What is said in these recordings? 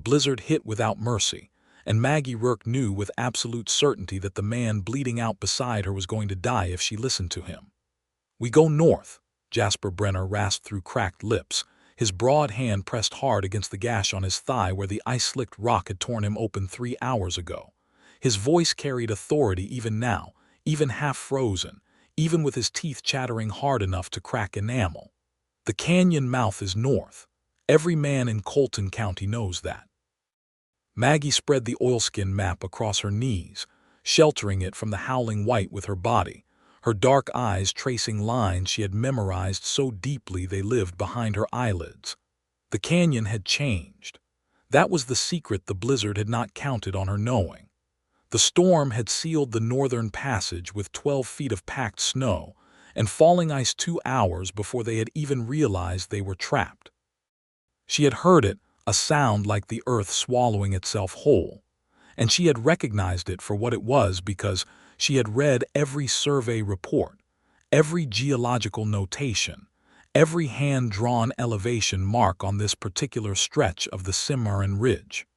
The blizzard hit without mercy, and Maggie Rourke knew with absolute certainty that the man bleeding out beside her was going to die if she listened to him. "We go north," Jasper Brenner rasped through cracked lips, his broad hand pressed hard against the gash on his thigh where the ice-slicked rock had torn him open 3 hours ago. His voice carried authority even now, even half-frozen, even with his teeth chattering hard enough to crack enamel. "The canyon mouth is north. Every man in Colton County knows that." Maggie spread the oilskin map across her knees, sheltering it from the howling white with her body, her dark eyes tracing lines she had memorized so deeply they lived behind her eyelids. The canyon had changed. That was the secret the blizzard had not counted on her knowing. The storm had sealed the northern passage with 12 feet of packed snow and falling ice 2 hours before they had even realized they were trapped. She had heard it, a sound like the earth swallowing itself whole, and she had recognized it for what it was because she had read every survey report, every geological notation, every hand-drawn elevation mark on this particular stretch of the Cimarron Ridge.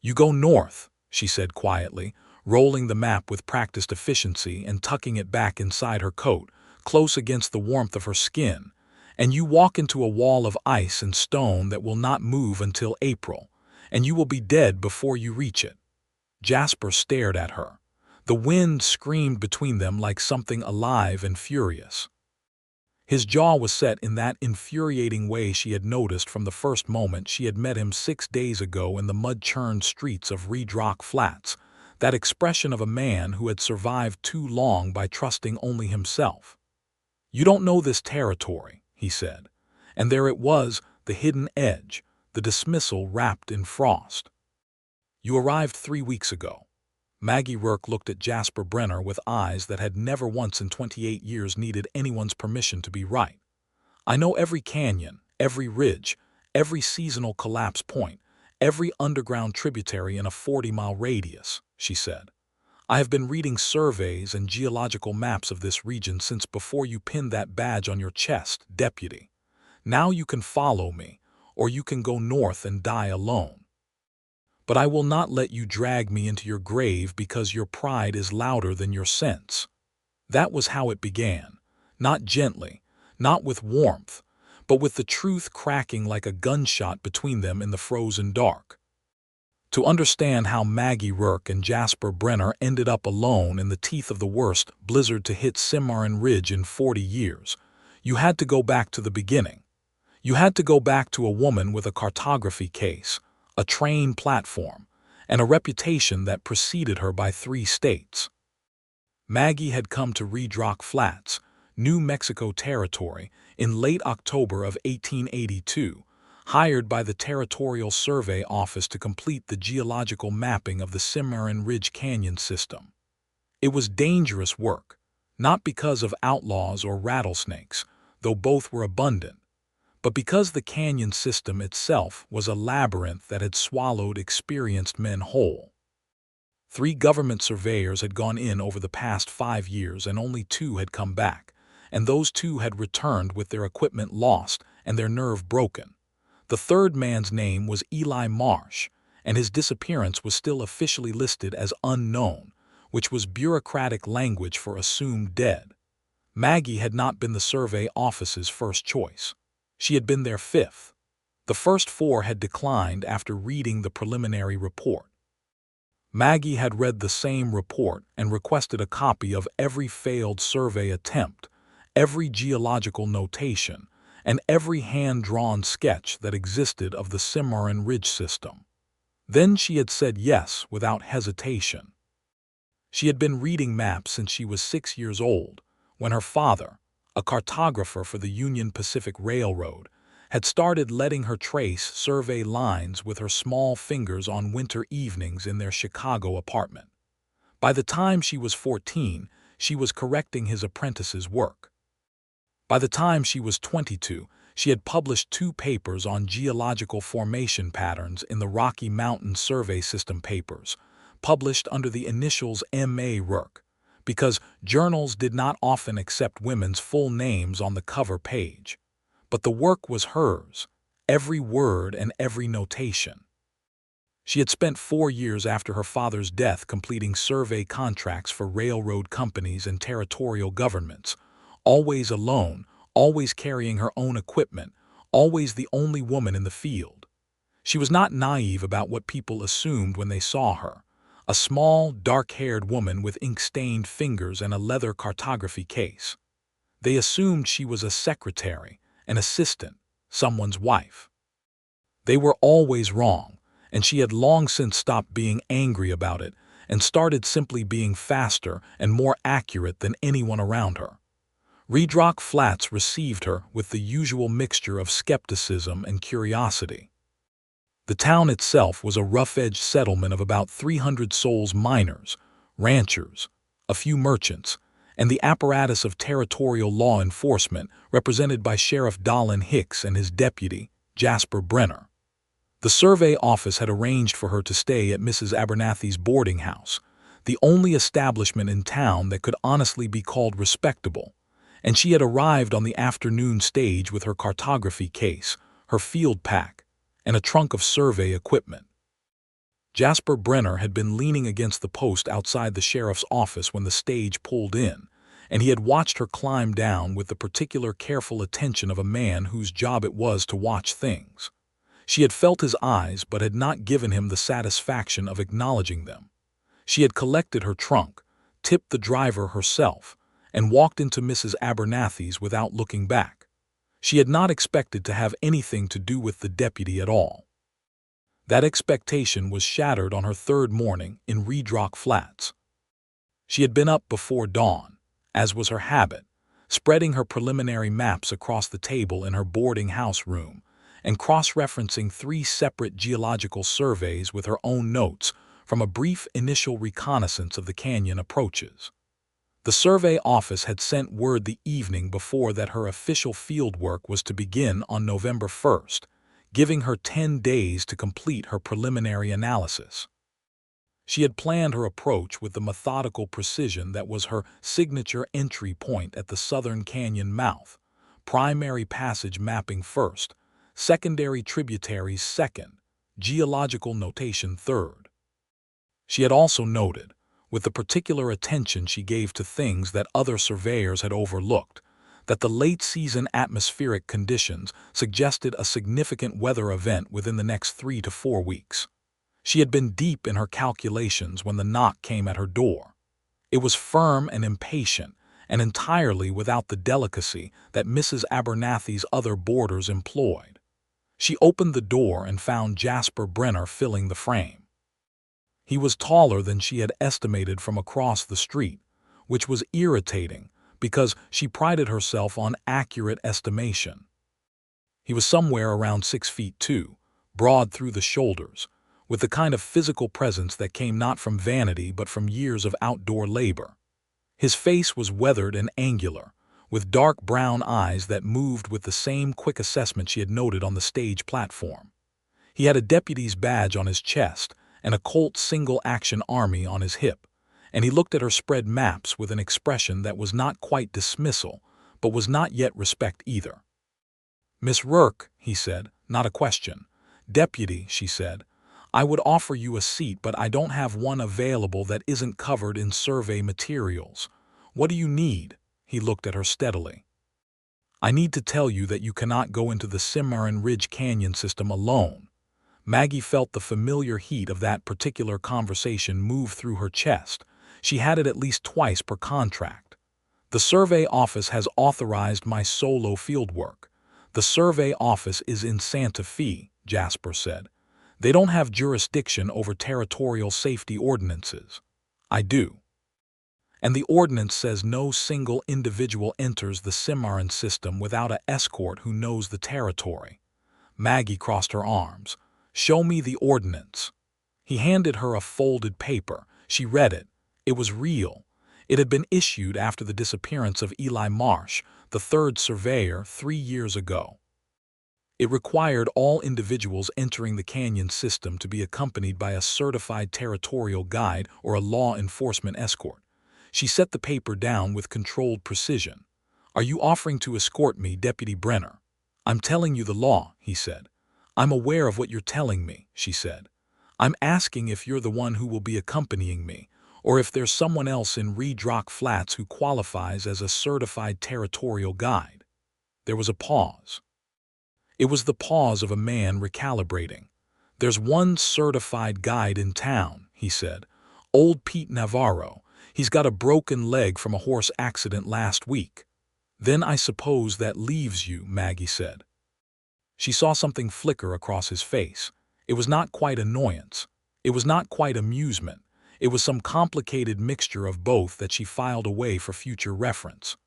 "You go north," she said quietly, rolling the map with practiced efficiency and tucking it back inside her coat, close against the warmth of her skin, "and you walk into a wall of ice and stone that will not move until April, and you will be dead before you reach it." Jasper stared at her. The wind screamed between them like something alive and furious. His jaw was set in that infuriating way she had noticed from the first moment she had met him 6 days ago in the mud-churned streets of Ridge Rock Flats, that expression of a man who had survived too long by trusting only himself. "You don't know this territory," he said, and there it was, the hidden edge, the dismissal wrapped in frost. "You arrived 3 weeks ago." Maggie Rourke looked at Jasper Brenner with eyes that had never once in 28 years needed anyone's permission to be right. "I know every canyon, every ridge, every seasonal collapse point, every underground tributary in a 40-mile radius," she said. "I have been reading surveys and geological maps of this region since before you pinned that badge on your chest, Deputy. Now you can follow me, or you can go north and die alone. But I will not let you drag me into your grave because your pride is louder than your sense." That was how it began, not gently, not with warmth, but with the truth cracking like a gunshot between them in the frozen dark. To understand how Maggie Rourke and Jasper Brenner ended up alone in the teeth of the worst blizzard to hit Cimarron Ridge in 40 years, you had to go back to the beginning. You had to go back to a woman with a cartography case, a train platform, and a reputation that preceded her by 3 states. Maggie had come to Ridge Rock Flats, New Mexico Territory, in late October of 1882, hired by the Territorial Survey Office to complete the geological mapping of the Cimarron Ridge Canyon system. It was dangerous work, not because of outlaws or rattlesnakes, though both were abundant, but because the canyon system itself was a labyrinth that had swallowed experienced men whole. 3 government surveyors had gone in over the past 5 years and only 2 had come back, and those 2 had returned with their equipment lost and their nerve broken. The third man's name was Eli Marsh, and his disappearance was still officially listed as unknown, which was bureaucratic language for assumed dead. Maggie had not been the survey office's first choice. She had been their 5th. The first 4 had declined after reading the preliminary report. Maggie had read the same report and requested a copy of every failed survey attempt, every geological notation, and every hand-drawn sketch that existed of the Cimarron Ridge system. Then she had said yes without hesitation. She had been reading maps since she was 6 years old, when her father, a cartographer for the Union Pacific Railroad, had started letting her trace survey lines with her small fingers on winter evenings in their Chicago apartment. By the time she was 14, she was correcting his apprentice's work. By the time she was 22, she had published 2 papers on geological formation patterns in the Rocky Mountain Survey System papers, published under the initials M.A. Rourke, because journals did not often accept women's full names on the cover page. But the work was hers, every word and every notation. She had spent 4 years after her father's death completing survey contracts for railroad companies and territorial governments, always alone, always carrying her own equipment, always the only woman in the field. She was not naive about what people assumed when they saw her, a small, dark-haired woman with ink-stained fingers and a leather cartography case. They assumed she was a secretary, an assistant, someone's wife. They were always wrong, and she had long since stopped being angry about it and started simply being faster and more accurate than anyone around her. Ridge Flats received her with the usual mixture of skepticism and curiosity. The town itself was a rough-edged settlement of about 300 souls, miners, ranchers, a few merchants, and the apparatus of territorial law enforcement represented by Sheriff Dolan Hicks and his deputy, Jasper Brenner. The survey office had arranged for her to stay at Mrs. Abernathy's boarding house, the only establishment in town that could honestly be called respectable, and she had arrived on the afternoon stage with her cartography case, her field pack, and a trunk of survey equipment. Jasper Brenner had been leaning against the post outside the sheriff's office when the stage pulled in, and he had watched her climb down with the particular careful attention of a man whose job it was to watch things. She had felt his eyes but had not given him the satisfaction of acknowledging them. She had collected her trunk, tipped the driver herself, and walked into Mrs. Abernathy's without looking back. She had not expected to have anything to do with the deputy at all. That expectation was shattered on her third morning in Ridge Flats. She had been up before dawn, as was her habit, spreading her preliminary maps across the table in her boarding house room, and cross-referencing 3 separate geological surveys with her own notes from a brief initial reconnaissance of the canyon approaches. The survey office had sent word the evening before that her official fieldwork was to begin on November 1st, giving her 10 days to complete her preliminary analysis. She had planned her approach with the methodical precision that was her signature entry point at the southern canyon mouth, primary passage mapping first, secondary tributaries second, geological notation third. She had also noted, with the particular attention she gave to things that other surveyors had overlooked, that the late-season atmospheric conditions suggested a significant weather event within the next 3 to 4 weeks. She had been deep in her calculations when the knock came at her door. It was firm and impatient, and entirely without the delicacy that Mrs. Abernathy's other boarders employed. She opened the door and found Jasper Brenner filling the frame. He was taller than she had estimated from across the street, which was irritating because she prided herself on accurate estimation. He was somewhere around 6 feet 2, broad through the shoulders, with the kind of physical presence that came not from vanity but from years of outdoor labor. His face was weathered and angular, with dark brown eyes that moved with the same quick assessment she had noted on the stage platform. He had a deputy's badge on his chest and a Colt single-action army on his hip, and he looked at her spread maps with an expression that was not quite dismissal, but was not yet respect either. "Miss Rourke," he said, not a question. "Deputy," she said, "I would offer you a seat, but I don't have one available that isn't covered in survey materials. What do you need?" He looked at her steadily. "I need to tell you that you cannot go into the Cimarron Ridge Canyon system alone." Maggie felt the familiar heat of that particular conversation move through her chest. She had it at least twice per contract. "The survey office has authorized my solo fieldwork. The survey office is in Santa Fe," Jasper said. "They don't have jurisdiction over territorial safety ordinances. I do. And the ordinance says no single individual enters the Cimarron system without an escort who knows the territory." Maggie crossed her arms. "Show me the ordinance." He handed her a folded paper. She read it. It was real. It had been issued after the disappearance of Eli Marsh, the third surveyor, 3 years ago. It required all individuals entering the canyon system to be accompanied by a certified territorial guide or a law enforcement escort. She set the paper down with controlled precision. "Are you offering to escort me, Deputy Brenner?" "I'm telling you the law," he said. "I'm aware of what you're telling me," she said. I'm asking if you're the one who will be accompanying me, or if there's someone else in Ridge Rock Flats who qualifies as a certified territorial guide." There was a pause. It was the pause of a man recalibrating. "There's one certified guide in town," he said. "Old Pete Navarro. He's got a broken leg from a horse accident last week." "Then I suppose that leaves you," Maggie said. She saw something flicker across his face. It was not quite annoyance. It was not quite amusement. It was some complicated mixture of both that she filed away for future reference.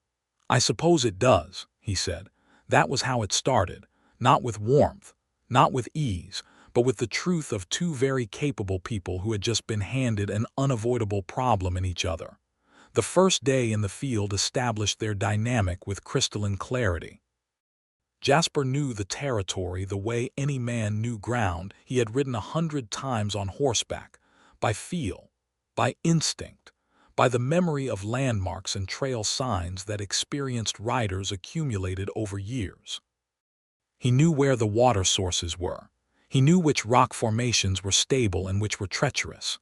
"I suppose it does," he said. That was how it started, not with warmth, not with ease, but with the truth of two very capable people who had just been handed an unavoidable problem in each other. The first day in the field established their dynamic with crystalline clarity. Jasper knew the territory the way any man knew ground he had ridden 100 times on horseback, by feel, by instinct, by the memory of landmarks and trail signs that experienced riders accumulated over years. He knew where the water sources were. He knew which rock formations were stable and which were treacherous.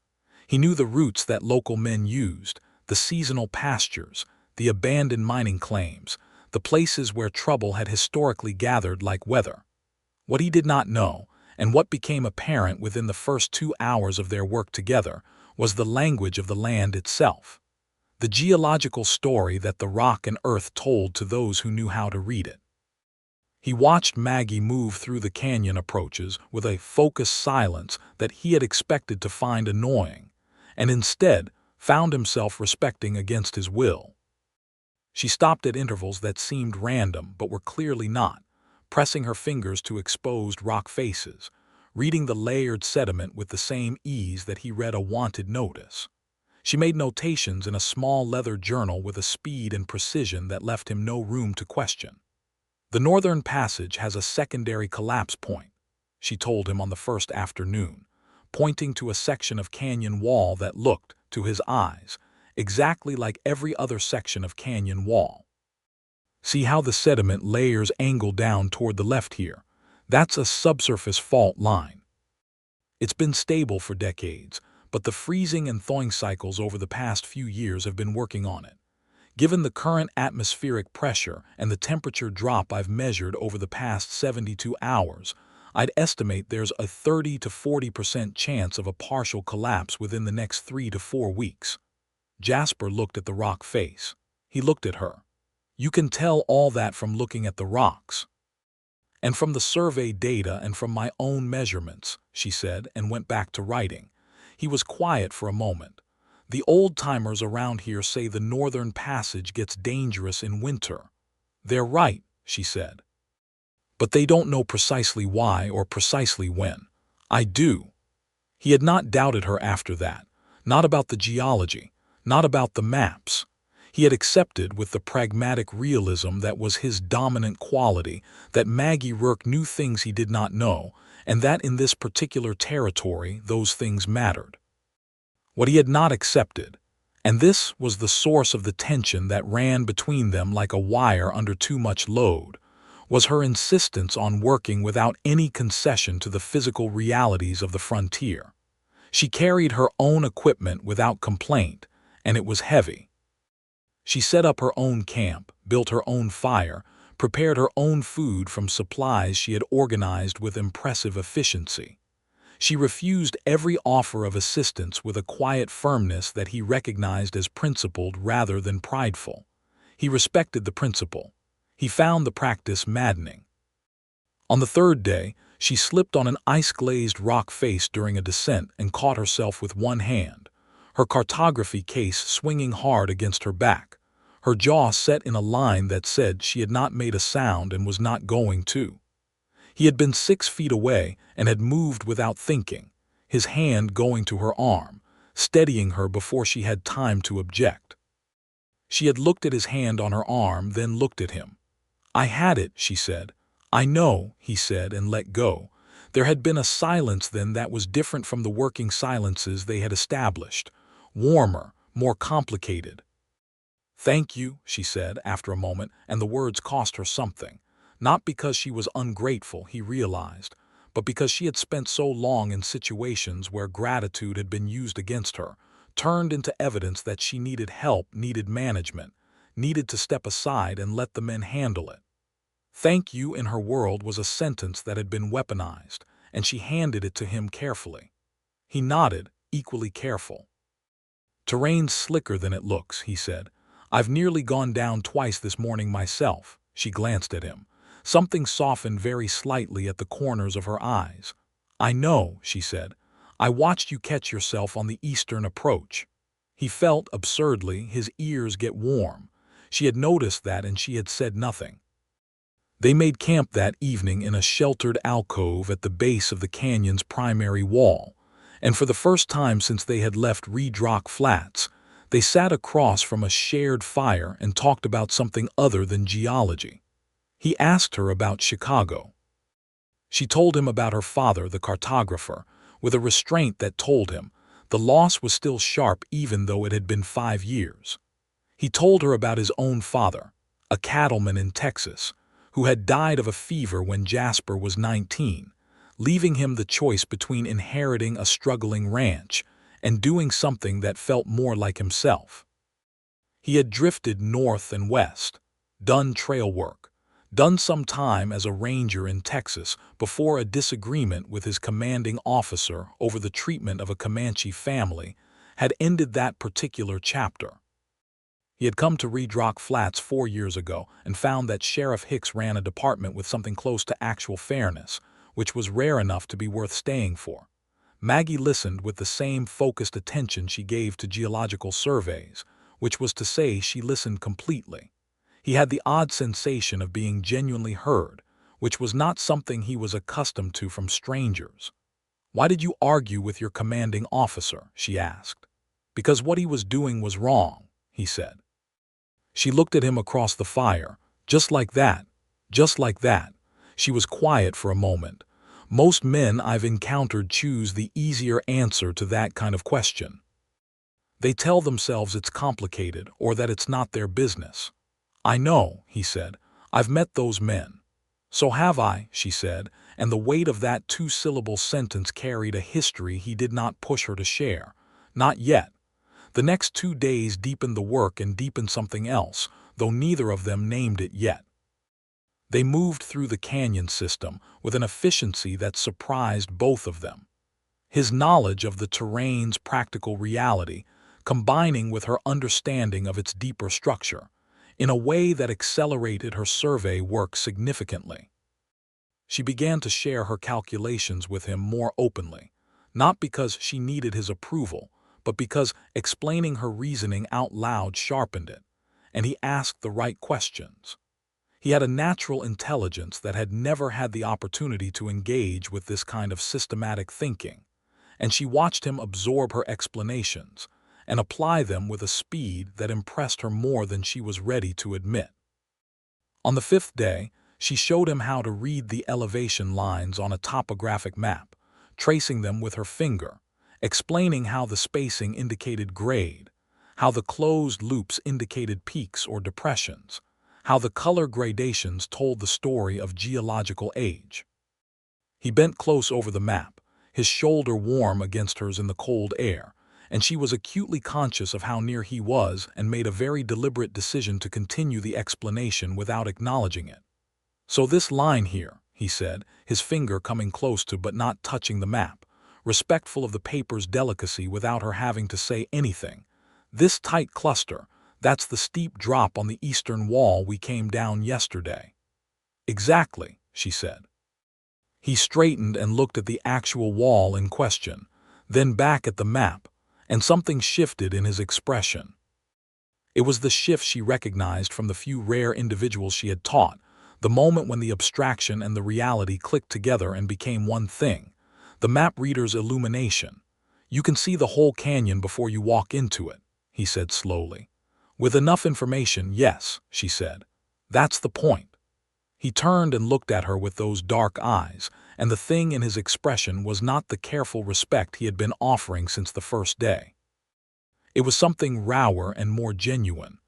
He knew the routes that local men used, the seasonal pastures, the abandoned mining claims, the places where trouble had historically gathered like weather. What he did not know, and what became apparent within the first 2 hours of their work together, was the language of the land itself, the geological story that the rock and earth told to those who knew how to read it. He watched Maggie move through the canyon approaches with a focused silence that he had expected to find annoying, and instead found himself respecting against his will. She stopped at intervals that seemed random but were clearly not, pressing her fingers to exposed rock faces, reading the layered sediment with the same ease that he read a wanted notice. She made notations in a small leather journal with a speed and precision that left him no room to question. "The northern passage has a secondary collapse point," she told him on the first afternoon, pointing to a section of canyon wall that looked, to his eyes, exactly like every other section of canyon wall. "See how the sediment layers angle down toward the left here? That's a subsurface fault line. It's been stable for decades, but the freezing and thawing cycles over the past few years have been working on it. Given the current atmospheric pressure and the temperature drop I've measured over the past 72 hours, I'd estimate there's a 30 to 40% chance of a partial collapse within the next 3 to 4 weeks. Jasper looked at the rock face. He looked at her. "You can tell all that from looking at the rocks." "And from the survey data and from my own measurements," she said, and went back to writing. He was quiet for a moment. "The old-timers around here say the northern passage gets dangerous in winter." "They're right," she said. "But they don't know precisely why or precisely when. I do." He had not doubted her after that, not about the geology, not about the maps. He had accepted with the pragmatic realism that was his dominant quality that Maggie Rourke knew things he did not know, and that in this particular territory those things mattered. What he had not accepted, and this was the source of the tension that ran between them like a wire under too much load, was her insistence on working without any concession to the physical realities of the frontier. She carried her own equipment without complaint, and it was heavy. She set up her own camp, built her own fire, prepared her own food from supplies she had organized with impressive efficiency. She refused every offer of assistance with a quiet firmness that he recognized as principled rather than prideful. He respected the principle. He found the practice maddening. On the third day, she slipped on an ice-glazed rock face during a descent and caught herself with one hand, her cartography case swinging hard against her back, her jaw set in a line that said she had not made a sound and was not going to. He had been 6 feet away and had moved without thinking, his hand going to her arm, steadying her before she had time to object. She had looked at his hand on her arm, then looked at him. "I had it," she said. "I know," he said, and let go. There had been a silence then that was different from the working silences they had established, warmer, more complicated. "Thank you," she said after a moment, and the words cost her something. Not because she was ungrateful, he realized, but because she had spent so long in situations where gratitude had been used against her, turned into evidence that she needed help, needed management, needed to step aside and let the men handle it. Thank you in her world was a sentence that had been weaponized, and she handed it to him carefully. He nodded, equally careful. Terrain's slicker than it looks, he said. I've nearly gone down twice this morning myself. She glanced at him. Something softened very slightly at the corners of her eyes. I know, she said. I watched you catch yourself on the eastern approach. He felt, absurdly, his ears get warm. She had noticed that and she had said nothing. They made camp that evening in a sheltered alcove at the base of the canyon's primary wall, and for the first time since they had left Ridge Rock Flats, they sat across from a shared fire and talked about something other than geology. He asked her about Chicago. She told him about her father, the cartographer, with a restraint that told him the loss was still sharp even though it had been 5 years. He told her about his own father, a cattleman in Texas, who had died of a fever when Jasper was 19, leaving him the choice between inheriting a struggling ranch and doing something that felt more like himself. He had drifted north and west, done trail work, done some time as a ranger in Texas before a disagreement with his commanding officer over the treatment of a Comanche family had ended that particular chapter. He had come to Ridge Rock Flats 4 years ago and found that Sheriff Hicks ran a department with something close to actual fairness, which was rare enough to be worth staying for. Maggie listened with the same focused attention she gave to geological surveys, which was to say she listened completely. He had the odd sensation of being genuinely heard, which was not something he was accustomed to from strangers. Why did you argue with your commanding officer? She asked. Because what he was doing was wrong, he said. She looked at him across the fire, just like that, just like that. She was quiet for a moment. Most men I've encountered choose the easier answer to that kind of question. They tell themselves it's complicated or that it's not their business. I know, he said. I've met those men. So have I, she said, and the weight of that 2-syllable sentence carried a history he did not push her to share. Not yet. The next 2 days deepened the work and deepened something else, though neither of them named it yet. They moved through the canyon system with an efficiency that surprised both of them. His knowledge of the terrain's practical reality, combining with her understanding of its deeper structure, in a way that accelerated her survey work significantly. She began to share her calculations with him more openly, not because she needed his approval, but because explaining her reasoning out loud sharpened it, and he asked the right questions. He had a natural intelligence that had never had the opportunity to engage with this kind of systematic thinking, and she watched him absorb her explanations and apply them with a speed that impressed her more than she was ready to admit. On the 5th day, she showed him how to read the elevation lines on a topographic map, tracing them with her finger, explaining how the spacing indicated grade, how the closed loops indicated peaks or depressions, how the color gradations told the story of geological age. He bent close over the map, his shoulder warm against hers in the cold air, and she was acutely conscious of how near he was and made a very deliberate decision to continue the explanation without acknowledging it. So this line here, he said, his finger coming close to but not touching the map, respectful of the paper's delicacy without her having to say anything. This tight cluster, that's the steep drop on the eastern wall we came down yesterday. Exactly, she said. He straightened and looked at the actual wall in question, then back at the map, and something shifted in his expression. It was the shift she recognized from the few rare individuals she had taught, the moment when the abstraction and the reality clicked together and became one thing, the map reader's illumination. You can see the whole canyon before you walk into it, he said slowly. With enough information, yes, she said. That's the point. He turned and looked at her with those dark eyes, and the thing in his expression was not the careful respect he had been offering since the first day. It was something rawer and more genuine.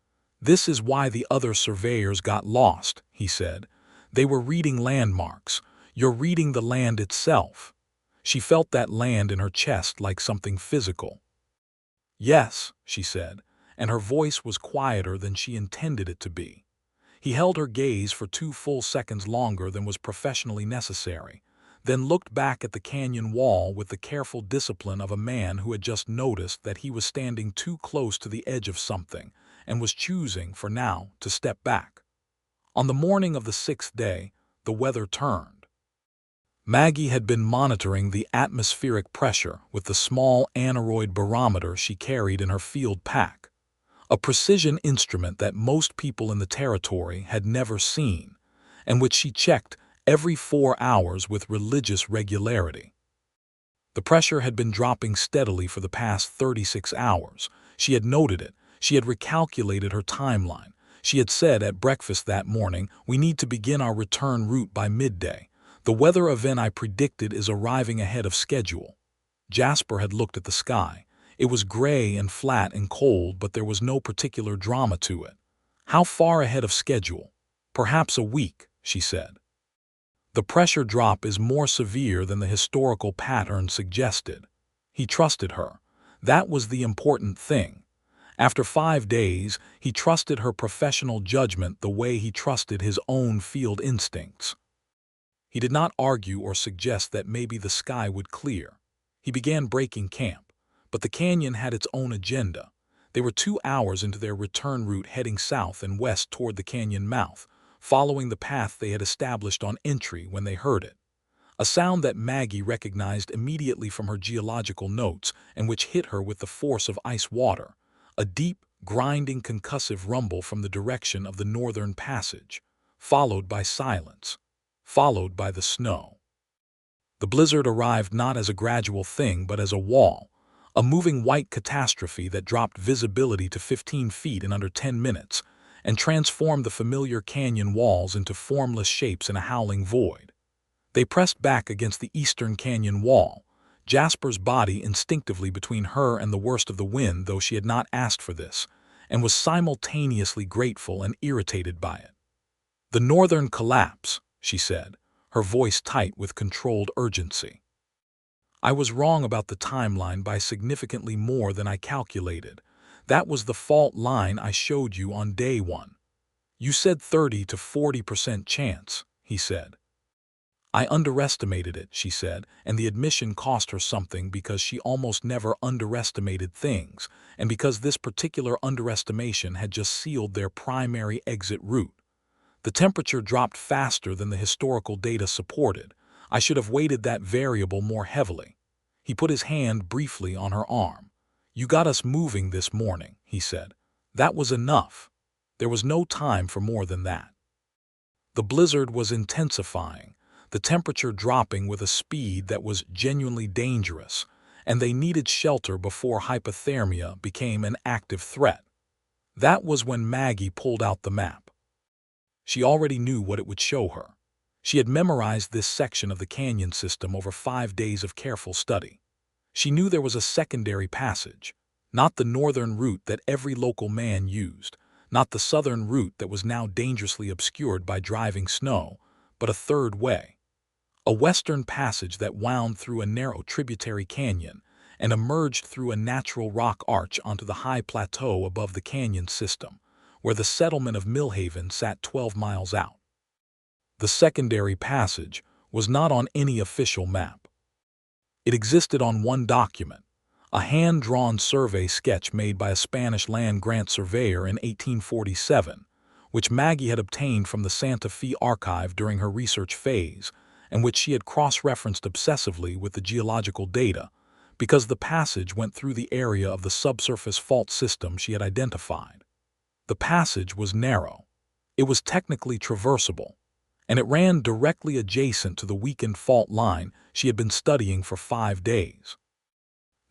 This is why the other surveyors got lost, he said. They were reading landmarks. You're reading the land itself. She felt that land in her chest like something physical. Yes, she said, and her voice was quieter than she intended it to be. He held her gaze for 2 full seconds longer than was professionally necessary, then looked back at the canyon wall with the careful discipline of a man who had just noticed that he was standing too close to the edge of something and was choosing, for now, to step back. On the morning of the 6th day, the weather turned. Maggie had been monitoring the atmospheric pressure with the small aneroid barometer she carried in her field pack, a precision instrument that most people in the territory had never seen, and which she checked every 4 hours with religious regularity. The pressure had been dropping steadily for the past 36 hours. She had noted it. She had recalculated her timeline. She had said at breakfast that morning, "We need to begin our return route by midday. The weather event I predicted is arriving ahead of schedule." Jasper had looked at the sky. It was gray and flat and cold, but there was no particular drama to it. "How far ahead of schedule?" "Perhaps a week," she said. "The pressure drop is more severe than the historical pattern suggested." He trusted her. That was the important thing. After 5 days, he trusted her professional judgment the way he trusted his own field instincts. He did not argue or suggest that maybe the sky would clear. He began breaking camp, but the canyon had its own agenda. They were 2 hours into their return route, heading south and west toward the canyon mouth, following the path they had established on entry when they heard it. A sound that Maggie recognized immediately from her geological notes and which hit her with the force of ice water. A deep, grinding, concussive rumble from the direction of the northern passage, followed by silence, followed by the snow. The blizzard arrived not as a gradual thing but as a wall, a moving white catastrophe that dropped visibility to 15 feet in under 10 minutes and transformed the familiar canyon walls into formless shapes in a howling void. They pressed back against the eastern canyon wall, Jasper's body instinctively between her and the worst of the wind, though she had not asked for this, and was simultaneously grateful and irritated by it. "The northern collapse," she said, her voice tight with controlled urgency. "I was wrong about the timeline by significantly more than I calculated. That was the fault line I showed you on day 1. You said 30 to 40% chance," he said. "I underestimated it," she said, and the admission cost her something because she almost never underestimated things, and because this particular underestimation had just sealed their primary exit route. "The temperature dropped faster than the historical data supported. I should have weighted that variable more heavily." He put his hand briefly on her arm. "You got us moving this morning," he said. "That was enough. There was no time for more than that." The blizzard was intensifying, the temperature dropping with a speed that was genuinely dangerous, and they needed shelter before hypothermia became an active threat. That was when Maggie pulled out the map. She already knew what it would show her. She had memorized this section of the canyon system over 5 days of careful study. She knew there was a secondary passage, not the northern route that every local man used, not the southern route that was now dangerously obscured by driving snow, but a third way. A western passage that wound through a narrow tributary canyon and emerged through a natural rock arch onto the high plateau above the canyon system, where the settlement of Millhaven sat 12 miles out. The secondary passage was not on any official map. It existed on one document, a hand-drawn survey sketch made by a Spanish land-grant surveyor in 1847, which Maggie had obtained from the Santa Fe archive during her research phase, and which she had cross-referenced obsessively with the geological data, because the passage went through the area of the subsurface fault system she had identified. The passage was narrow. It was technically traversable, and it ran directly adjacent to the weakened fault line she had been studying for 5 days.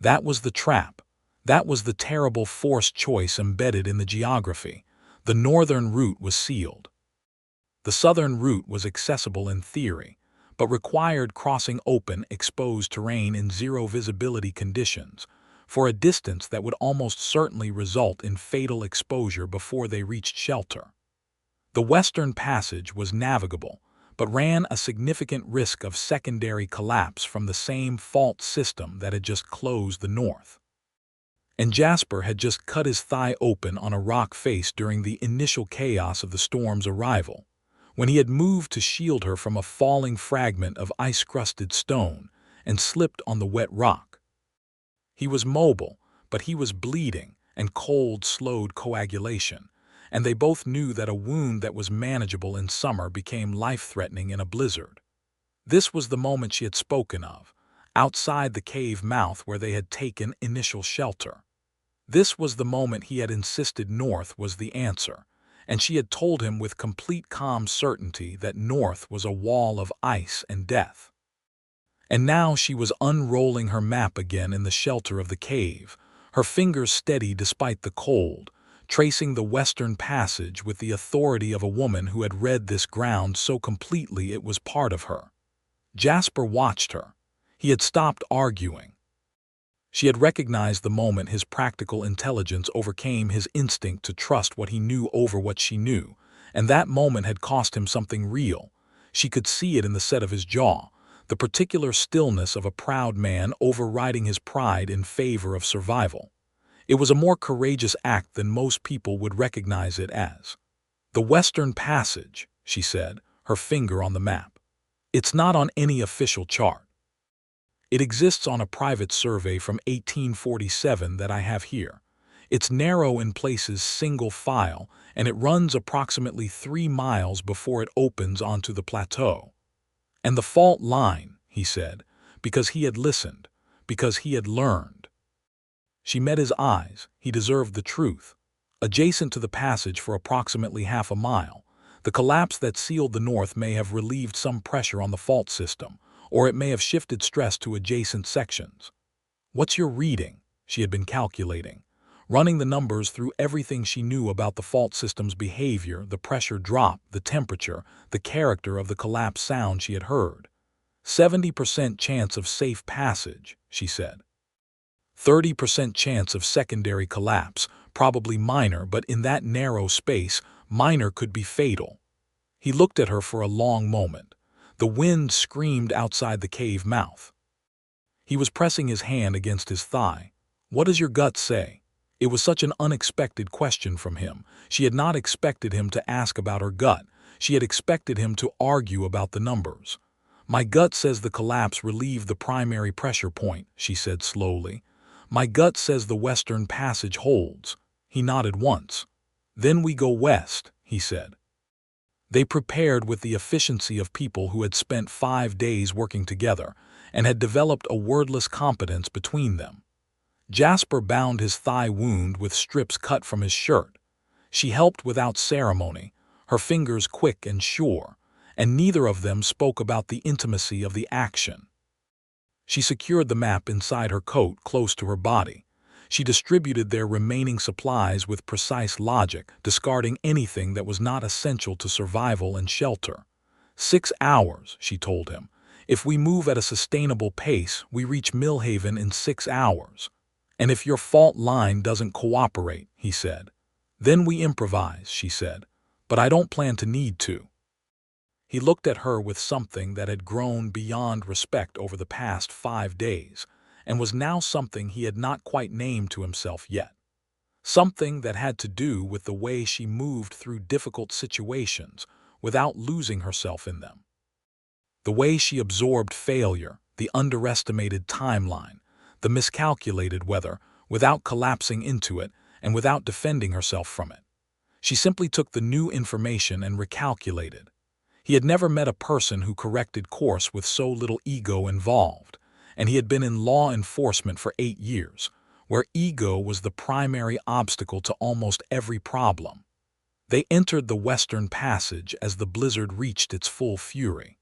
That was the trap. That was the terrible forced choice embedded in the geography. The northern route was sealed. The southern route was accessible in theory, but required crossing open, exposed terrain in zero visibility conditions for a distance that would almost certainly result in fatal exposure before they reached shelter. The western passage was navigable, but ran a significant risk of secondary collapse from the same fault system that had just closed the north. And Jasper had just cut his thigh open on a rock face during the initial chaos of the storm's arrival, when he had moved to shield her from a falling fragment of ice-crusted stone and slipped on the wet rock. He was mobile, but he was bleeding, and cold slowed coagulation, and they both knew that a wound that was manageable in summer became life-threatening in a blizzard. This was the moment she had spoken of, outside the cave mouth where they had taken initial shelter. This was the moment he had insisted north was the answer, and she had told him with complete calm certainty that north was a wall of ice and death. And now she was unrolling her map again in the shelter of the cave, her fingers steady despite the cold, tracing the Western Passage with the authority of a woman who had read this ground so completely it was part of her. Jasper watched her. He had stopped arguing. She had recognized the moment his practical intelligence overcame his instinct to trust what he knew over what she knew, and that moment had cost him something real. She could see it in the set of his jaw, the particular stillness of a proud man overriding his pride in favor of survival. It was a more courageous act than most people would recognize it as. "The Western Passage," she said, her finger on the map. "It's not on any official chart. It exists on a private survey from 1847 that I have here. It's narrow in places single file, and it runs approximately 3 miles before it opens onto the plateau." "And the fault line," he said, because he had listened, because he had learned. She met his eyes. He deserved the truth. Adjacent to the passage for approximately half a mile, the collapse that sealed the north may have relieved some pressure on the fault system, or it may have shifted stress to adjacent sections. "What's your reading?" She had been calculating, running the numbers through everything she knew about the fault system's behavior, the pressure drop, the temperature, the character of the collapse sound she had heard. 70% chance of safe passage, she said. 30% chance of secondary collapse, probably minor, but in that narrow space, minor could be fatal. He looked at her for a long moment. The wind screamed outside the cave mouth. He was pressing his hand against his thigh. "What does your gut say?" It was such an unexpected question from him. She had not expected him to ask about her gut. She had expected him to argue about the numbers. "My gut says the collapse relieved the primary pressure point," she said slowly. "My gut says the Western Passage holds." He nodded once. "Then we go west," he said. They prepared with the efficiency of people who had spent 5 days working together and had developed a wordless competence between them. Jasper bound his thigh wound with strips cut from his shirt. She helped without ceremony, her fingers quick and sure, and neither of them spoke about the intimacy of the action. She secured the map inside her coat close to her body. She distributed their remaining supplies with precise logic, discarding anything that was not essential to survival and shelter. 6 hours, she told him. "If we move at a sustainable pace, we reach Millhaven in 6 hours. And if your fault line doesn't cooperate," he said. "Then we improvise," she said. "But I don't plan to need to." He looked at her with something that had grown beyond respect over the past 5 days, and was now something he had not quite named to himself yet. Something that had to do with the way she moved through difficult situations without losing herself in them. The way she absorbed failure, the underestimated timeline, the miscalculated weather, without collapsing into it and without defending herself from it. She simply took the new information and recalculated. He had never met a person who corrected course with so little ego involved, and he had been in law enforcement for 8 years, where ego was the primary obstacle to almost every problem. They entered the Western Passage as the blizzard reached its full fury.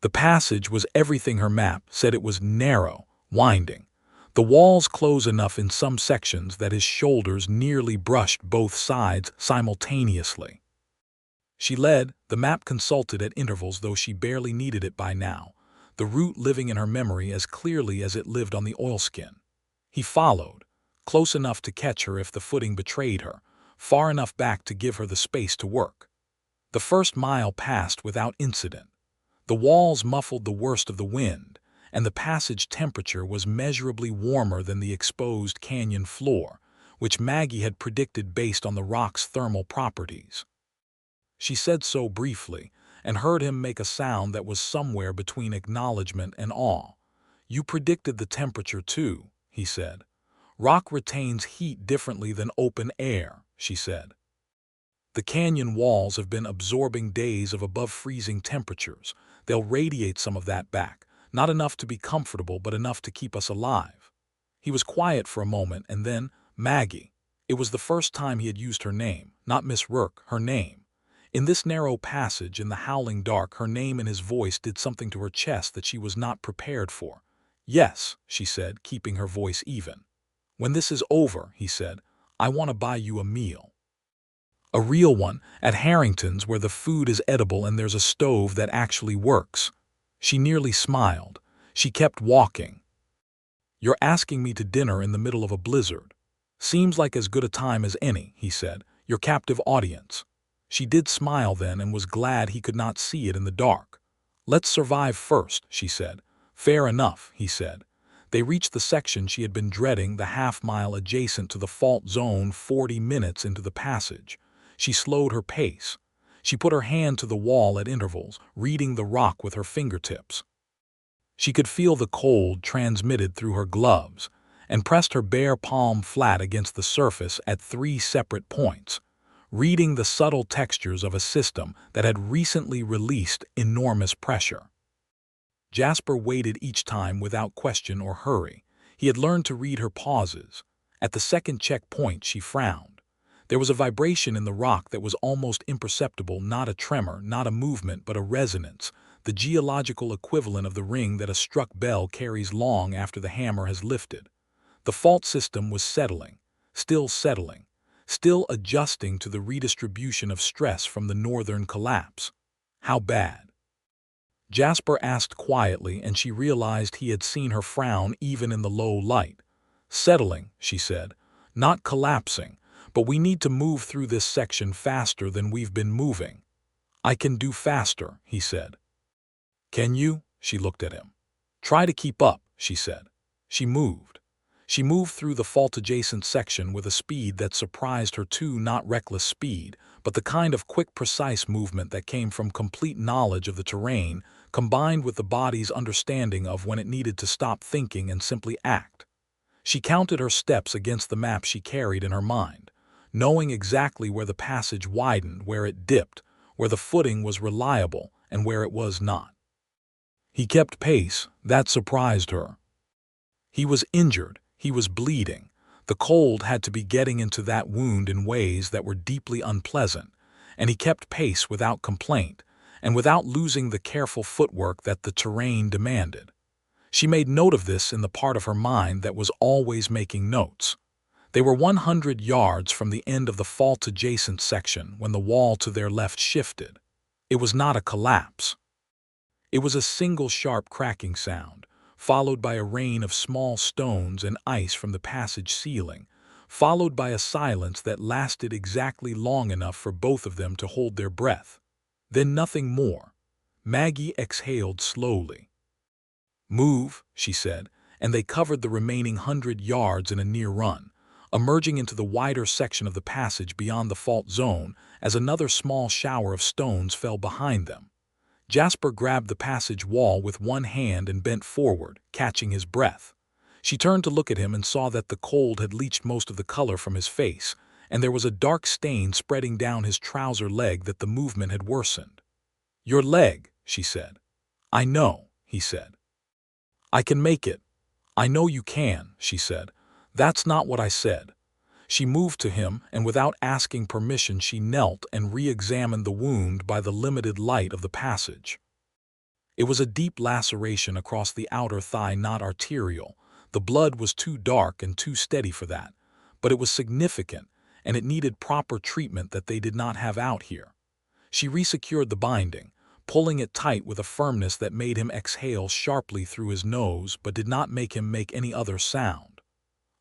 The passage was everything her map said. It was narrow, winding. The walls close enough in some sections that his shoulders nearly brushed both sides simultaneously. She led, the map consulted at intervals, though she barely needed it by now, the route living in her memory as clearly as it lived on the oilskin. He followed, close enough to catch her if the footing betrayed her, far enough back to give her the space to work. The first mile passed without incident. The walls muffled the worst of the wind, and the passage temperature was measurably warmer than the exposed canyon floor, which Maggie had predicted based on the rock's thermal properties. She said so briefly, and heard him make a sound that was somewhere between acknowledgement and awe. "You predicted the temperature too," he said. "Rock retains heat differently than open air," she said. "The canyon walls have been absorbing days of above-freezing temperatures. They'll radiate some of that back, not enough to be comfortable but enough to keep us alive." He was quiet for a moment, and then, "Maggie." It was the first time he had used her name, not Miss Rourke, her name. In this narrow passage, in the howling dark, her name and his voice did something to her chest that she was not prepared for. "Yes," she said, keeping her voice even. "When this is over," he said, "I want to buy you a meal. A real one, at Harrington's, where the food is edible and there's a stove that actually works." She nearly smiled. She kept walking. "You're asking me to dinner in the middle of a blizzard. Seems like as good a time as any," he said. "Your captive audience." She did smile then, and was glad he could not see it in the dark. "Let's survive first," she said. "Fair enough," he said. They reached the section she had been dreading, the half-mile adjacent to the fault zone. 40 minutes into the passage, she slowed her pace. She put her hand to the wall at intervals, reading the rock with her fingertips. She could feel the cold transmitted through her gloves, and pressed her bare palm flat against the surface at 3 separate points, reading the subtle textures of a system that had recently released enormous pressure. Jasper waited each time without question or hurry. He had learned to read her pauses. At the second checkpoint, she frowned. There was a vibration in the rock that was almost imperceptible, not a tremor, not a movement, but a resonance, the geological equivalent of the ring that a struck bell carries long after the hammer has lifted. The fault system was settling, still adjusting to the redistribution of stress from the northern collapse. How bad? Jasper asked quietly, and she realized he had seen her frown even in the low light. "Settling," she said. "Not collapsing, but we need to move through this section faster than we've been moving." "I can do faster," he said. "Can you?" She looked at him. "Try to keep up," she said. She moved. She moved through the fault-adjacent section with a speed that surprised her too, not reckless speed, but the kind of quick, precise movement that came from complete knowledge of the terrain, combined with the body's understanding of when it needed to stop thinking and simply act. She counted her steps against the map she carried in her mind, knowing exactly where the passage widened, where it dipped, where the footing was reliable, and where it was not. He kept pace. That surprised her. He was injured. He was bleeding. The cold had to be getting into that wound in ways that were deeply unpleasant, and he kept pace without complaint, and without losing the careful footwork that the terrain demanded. She made note of this in the part of her mind that was always making notes. They were 100 yards from the end of the fault-adjacent section when the wall to their left shifted. It was not a collapse. It was a single sharp cracking sound, followed by a rain of small stones and ice from the passage ceiling, followed by a silence that lasted exactly long enough for both of them to hold their breath. Then nothing more. Maggie exhaled slowly. "Move," she said, and they covered the remaining 100 yards in a near run, emerging into the wider section of the passage beyond the fault zone as another small shower of stones fell behind them. Jasper grabbed the passage wall with one hand and bent forward, catching his breath. She turned to look at him and saw that the cold had leached most of the color from his face, and there was a dark stain spreading down his trouser leg that the movement had worsened. "Your leg," she said. "I know," he said. "I can make it." "I know you can," she said. "That's not what I said." She moved to him, and without asking permission she knelt and re-examined the wound by the limited light of the passage. It was a deep laceration across the outer thigh, not arterial. The blood was too dark and too steady for that, but it was significant, and it needed proper treatment that they did not have out here. She resecured the binding, pulling it tight with a firmness that made him exhale sharply through his nose but did not make him make any other sound.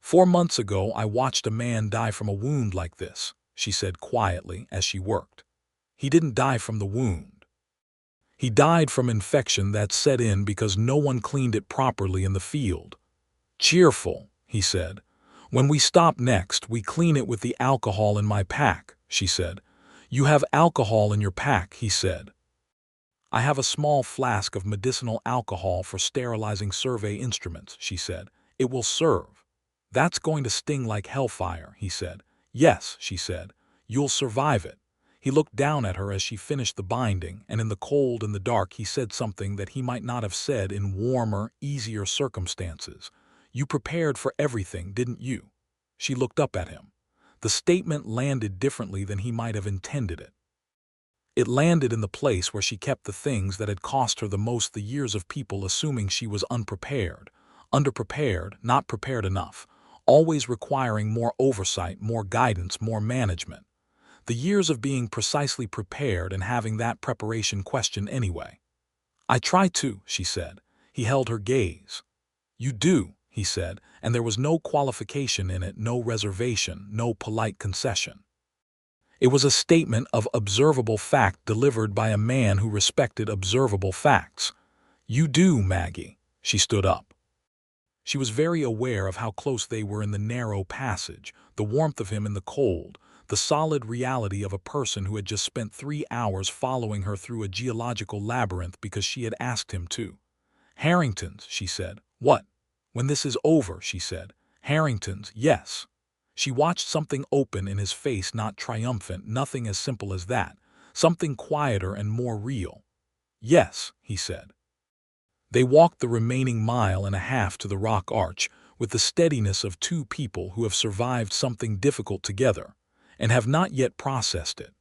"4 months ago I watched a man die from a wound like this," she said quietly as she worked. He didn't die from the wound. He died from infection that set in because no one cleaned it properly in the field. Cheerful, he said. When we stop next, we clean it with the alcohol in my pack, she said. You have alcohol in your pack, he said. I have a small flask of medicinal alcohol for sterilizing survey instruments, she said. It will serve. That's going to sting like hellfire, he said. Yes, she said. You'll survive it. He looked down at her as she finished the binding, and in the cold and the dark he said something that he might not have said in warmer, easier circumstances. You prepared for everything, didn't you? She looked up at him. The statement landed differently than he might have intended it. It landed in the place where she kept the things that had cost her the most, the years of people assuming she was unprepared, underprepared, not prepared enough, always requiring more oversight, more guidance, more management. The years of being precisely prepared and having that preparation questioned anyway. I try to, she said. He held her gaze. You do, he said, and there was no qualification in it, no reservation, no polite concession. It was a statement of observable fact delivered by a man who respected observable facts. You do, Maggie. She stood up. She was very aware of how close they were in the narrow passage, the warmth of him in the cold, the solid reality of a person who had just spent 3 hours following her through a geological labyrinth because she had asked him to. Harrington's, she said. What? When this is over, she said. Harrington's, yes. She watched something open in his face, not triumphant, nothing as simple as that, something quieter and more real. Yes, he said. They walked the remaining 1.5 miles to the rock arch with the steadiness of two people who have survived something difficult together and have not yet processed it.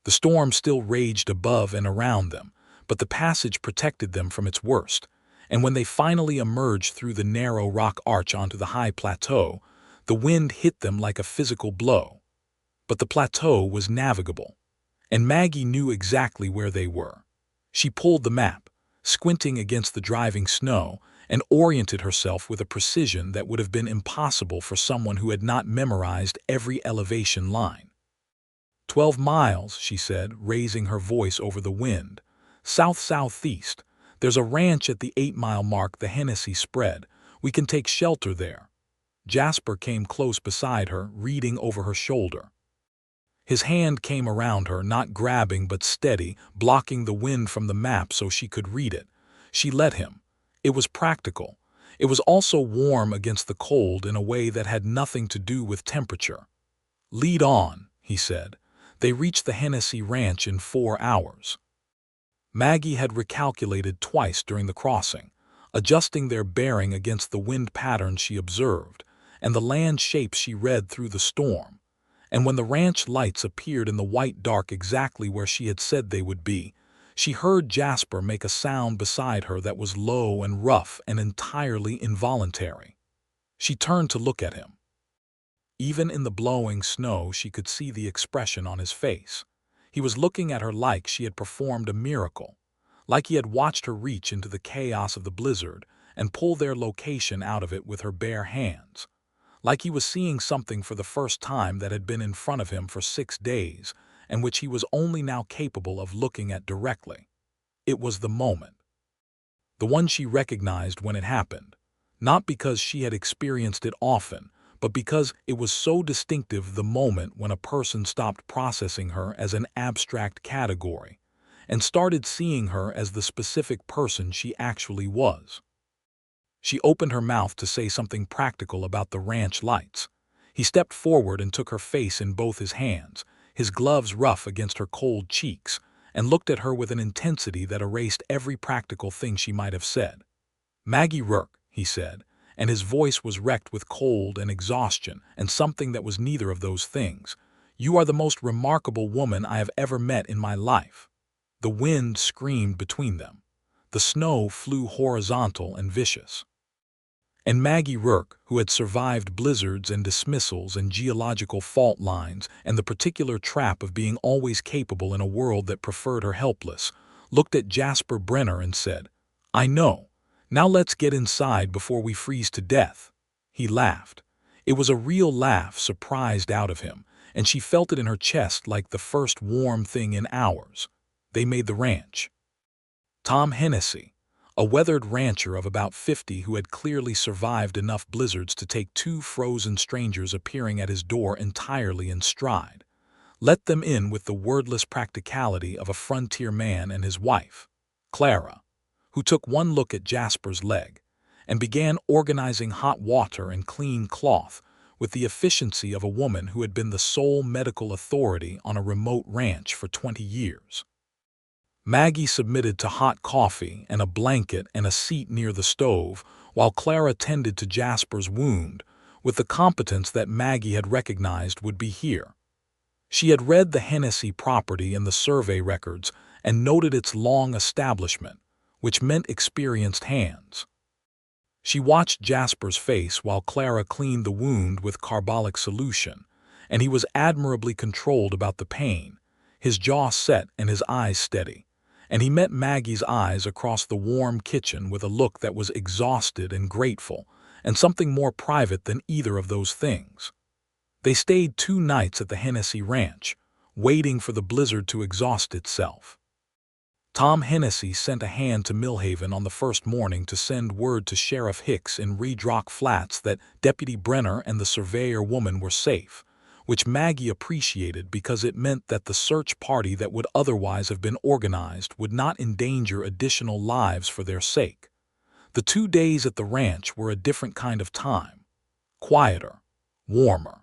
The storm still raged above and around them, but the passage protected them from its worst, and when they finally emerged through the narrow rock arch onto the high plateau, the wind hit them like a physical blow. But the plateau was navigable, and Maggie knew exactly where they were. She pulled the map, squinting against the driving snow, and oriented herself with a precision that would have been impossible for someone who had not memorized every elevation line. 12 miles, she said, raising her voice over the wind. South-southeast. There's a ranch at the 8-mile mark, the Hennessy spread. We can take shelter there. Jasper came close beside her, reading over her shoulder. His hand came around her, not grabbing but steady, blocking the wind from the map so she could read it. She let him. It was practical. It was also warm against the cold in a way that had nothing to do with temperature. Lead on, he said. They reached the Hennessy ranch in 4 hours. Maggie had recalculated twice during the crossing, adjusting their bearing against the wind pattern she observed and the land shapes she read through the storm. And when the ranch lights appeared in the white dark exactly where she had said they would be, she heard Jasper make a sound beside her that was low and rough and entirely involuntary. She turned to look at him. Even in the blowing snow, she could see the expression on his face. He was looking at her like she had performed a miracle, like he had watched her reach into the chaos of the blizzard and pull their location out of it with her bare hands, like he was seeing something for the first time that had been in front of him for 6 days and which he was only now capable of looking at directly. It was the moment. The one she recognized when it happened, not because she had experienced it often, but because it was so distinctive, the moment when a person stopped processing her as an abstract category and started seeing her as the specific person she actually was. She opened her mouth to say something practical about the ranch lights. He stepped forward and took her face in both his hands, his gloves rough against her cold cheeks, and looked at her with an intensity that erased every practical thing she might have said. Maggie Rourke, he said, and his voice was wrecked with cold and exhaustion and something that was neither of those things. You are the most remarkable woman I have ever met in my life. The wind screamed between them. The snow flew horizontal and vicious. And Maggie Rourke, who had survived blizzards and dismissals and geological fault lines and the particular trap of being always capable in a world that preferred her helpless, looked at Jasper Brenner and said, I know. Now let's get inside before we freeze to death. He laughed. It was a real laugh, surprised out of him, and she felt it in her chest like the first warm thing in hours. They made the ranch. Tom Hennessy, a weathered rancher of about 50 who had clearly survived enough blizzards to take two frozen strangers appearing at his door entirely in stride, let them in with the wordless practicality of a frontier man and his wife, Clara, who took one look at Jasper's leg and began organizing hot water and clean cloth with the efficiency of a woman who had been the sole medical authority on a remote ranch for 20 years. Maggie submitted to hot coffee and a blanket and a seat near the stove while Clara tended to Jasper's wound with the competence that Maggie had recognized would be here. She had read the Hennessy property in the survey records and noted its long establishment, which meant experienced hands. She watched Jasper's face while Clara cleaned the wound with carbolic solution, and he was admirably controlled about the pain, his jaw set and his eyes steady, and he met Maggie's eyes across the warm kitchen with a look that was exhausted and grateful, and something more private than either of those things. They stayed 2 nights at the Hennessy Ranch, waiting for the blizzard to exhaust itself. Tom Hennessy sent a hand to Millhaven on the first morning to send word to Sheriff Hicks in Ridge Rock Flats that Deputy Brenner and the surveyor woman were safe, which Maggie appreciated because it meant that the search party that would otherwise have been organized would not endanger additional lives for their sake. The 2 days at the ranch were a different kind of time, quieter, warmer.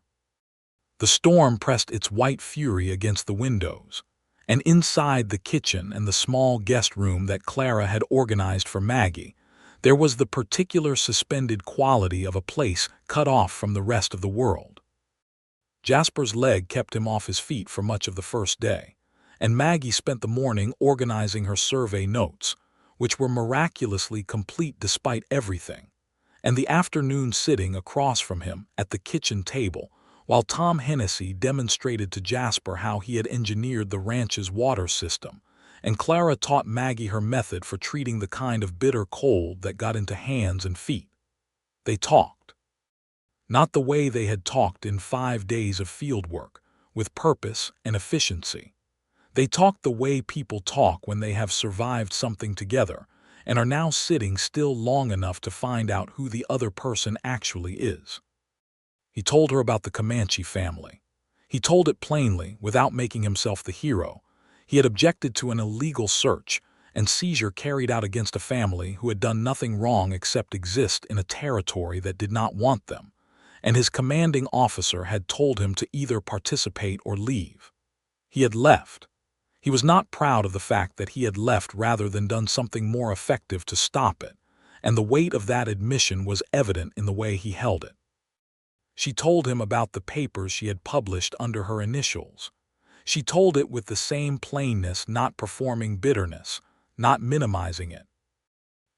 The storm pressed its white fury against the windows, and inside the kitchen and the small guest room that Clara had organized for Maggie, there was the particular suspended quality of a place cut off from the rest of the world. Jasper's leg kept him off his feet for much of the first day, and Maggie spent the morning organizing her survey notes, which were miraculously complete despite everything, and the afternoon sitting across from him at the kitchen table, while Tom Hennessy demonstrated to Jasper how he had engineered the ranch's water system, and Clara taught Maggie her method for treating the kind of bitter cold that got into hands and feet. They talked. Not the way they had talked in 5 days of field work, with purpose and efficiency. They talked the way people talk when they have survived something together and are now sitting still long enough to find out who the other person actually is. He told her about the Comanche family. He told it plainly, without making himself the hero. He had objected to an illegal search and seizure carried out against a family who had done nothing wrong except exist in a territory that did not want them, and his commanding officer had told him to either participate or leave. He had left. He was not proud of the fact that he had left rather than done something more effective to stop it, and the weight of that admission was evident in the way he held it. She told him about the papers she had published under her initials. She told it with the same plainness, not performing bitterness, not minimizing it.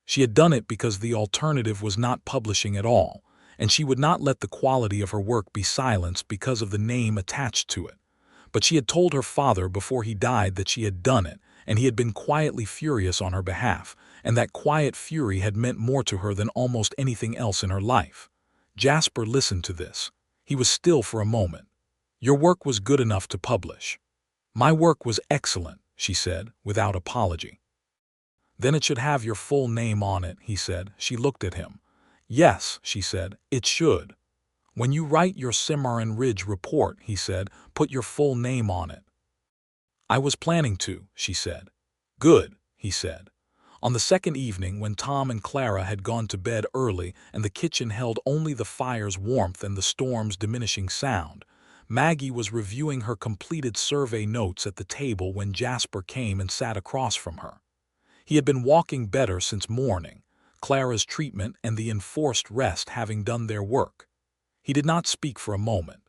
She had done it because the alternative was not publishing at all, and she would not let the quality of her work be silenced because of the name attached to it. But she had told her father before he died that she had done it, and he had been quietly furious on her behalf, and that quiet fury had meant more to her than almost anything else in her life. Jasper listened to this. He was still for a moment. Your work was good enough to publish. My work was excellent, she said, without apology. Then it should have your full name on it, he said. She looked at him. Yes, she said, it should. When you write your Cimarron Ridge report, he said, put your full name on it. I was planning to, she said. Good, he said. On the second evening, when Tom and Clara had gone to bed early and the kitchen held only the fire's warmth and the storm's diminishing sound, Maggie was reviewing her completed survey notes at the table when Jasper came and sat across from her. He had been walking better since morning, Clara's treatment and the enforced rest having done their work. He did not speak for a moment.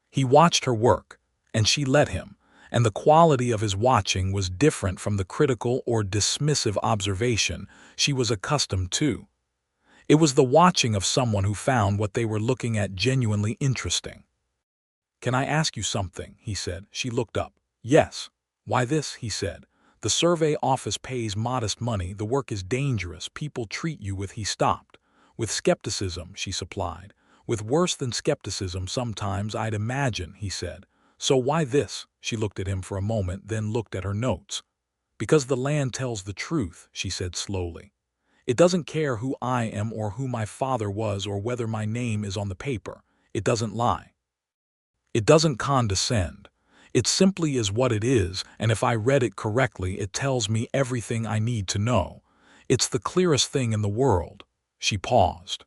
He watched her work, and she let him, and the quality of his watching was different from the critical or dismissive observation she was accustomed to. It was the watching of someone who found what they were looking at genuinely interesting. Can I ask you something? He said. She looked up. Yes. Why this? He said. The survey office pays modest money. The work is dangerous. People treat you with. He stopped. With skepticism, she supplied. With worse than skepticism sometimes, I'd imagine, he said. So why this? She looked at him for a moment, then looked at her notes. Because the land tells the truth, she said slowly. It doesn't care who I am or who my father was or whether my name is on the paper. It doesn't lie. It doesn't condescend. It simply is what it is, and if I read it correctly, it tells me everything I need to know. It's the clearest thing in the world. She paused.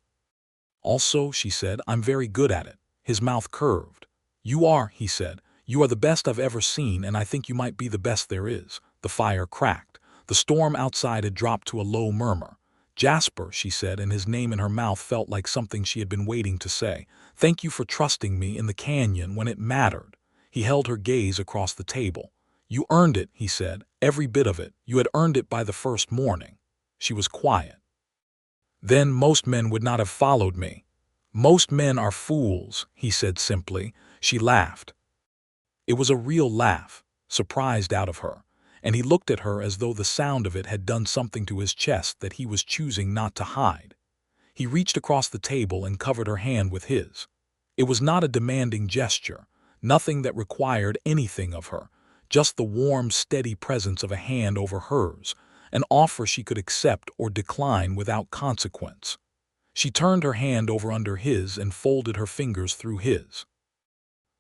Also, she said, I'm very good at it. His mouth curved. You are, he said. You are the best I've ever seen, and I think you might be the best there is. The fire cracked. The storm outside had dropped to a low murmur. Jasper, she said, and his name in her mouth felt like something she had been waiting to say. Thank you for trusting me in the canyon when it mattered. He held her gaze across the table. You earned it, he said, every bit of it. You had earned it by the first morning. She was quiet. Then most men would not have followed me. Most men are fools, he said simply. She laughed. It was a real laugh, surprised out of her, and he looked at her as though the sound of it had done something to his chest that he was choosing not to hide. He reached across the table and covered her hand with his. It was not a demanding gesture, nothing that required anything of her, just the warm, steady presence of a hand over hers, an offer she could accept or decline without consequence. She turned her hand over under his and folded her fingers through his.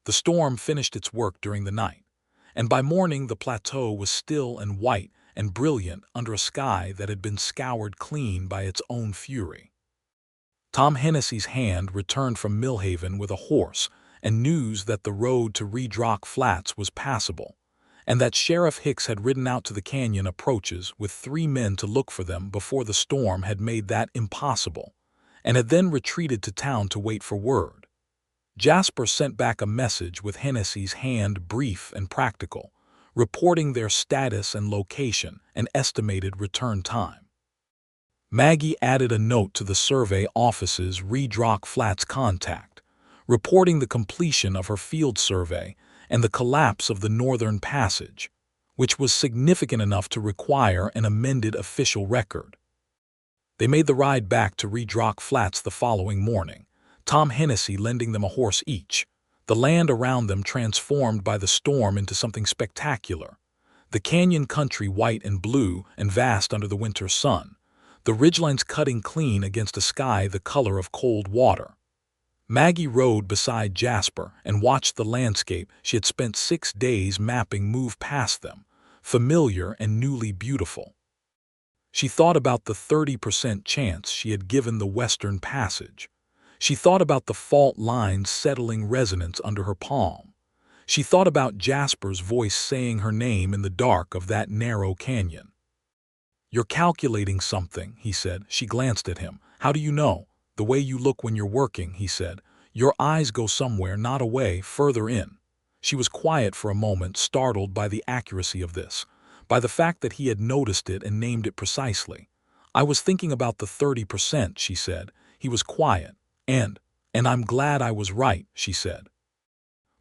The storm finished its work during the night, and by morning the plateau was still and white and brilliant under a sky that had been scoured clean by its own fury. Tom Hennessy's hand returned from Millhaven with a horse and news that the road to Ridge Rock Flats was passable, and that Sheriff Hicks had ridden out to the canyon approaches with 3 men to look for them before the storm had made that impossible, and had then retreated to town to wait for word. Jasper sent back a message with Hennessy's hand brief and practical, reporting their status and location and estimated return time. Maggie added a note to the survey office's Ridge Rock Flats contact, reporting the completion of her field survey and the collapse of the Northern Passage, which was significant enough to require an amended official record. They made the ride back to Ridge Rock Flats the following morning, Tom Hennessy lending them a horse each, the land around them transformed by the storm into something spectacular, the canyon country white and blue and vast under the winter sun, the ridgelines cutting clean against a sky the color of cold water. Maggie rode beside Jasper and watched the landscape she had spent 6 days mapping move past them, familiar and newly beautiful. She thought about the 30% chance she had given the Western Passage. She thought about the fault lines settling resonance under her palm. She thought about Jasper's voice saying her name in the dark of that narrow canyon. You're calculating something, he said. She glanced at him. How do you know? The way you look when you're working, he said. Your eyes go somewhere, not away, further in. She was quiet for a moment, startled by the accuracy of this, by the fact that he had noticed it and named it precisely. I was thinking about the 30%, she said. He was quiet. And I'm glad I was right, she said.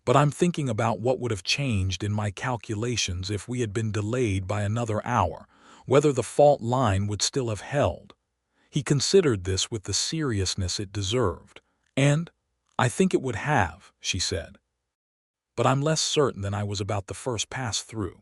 But I'm thinking about what would have changed in my calculations if we had been delayed by another hour, whether the fault line would still have held. He considered this with the seriousness it deserved. And I think it would have, she said. But I'm less certain than I was about the first pass through.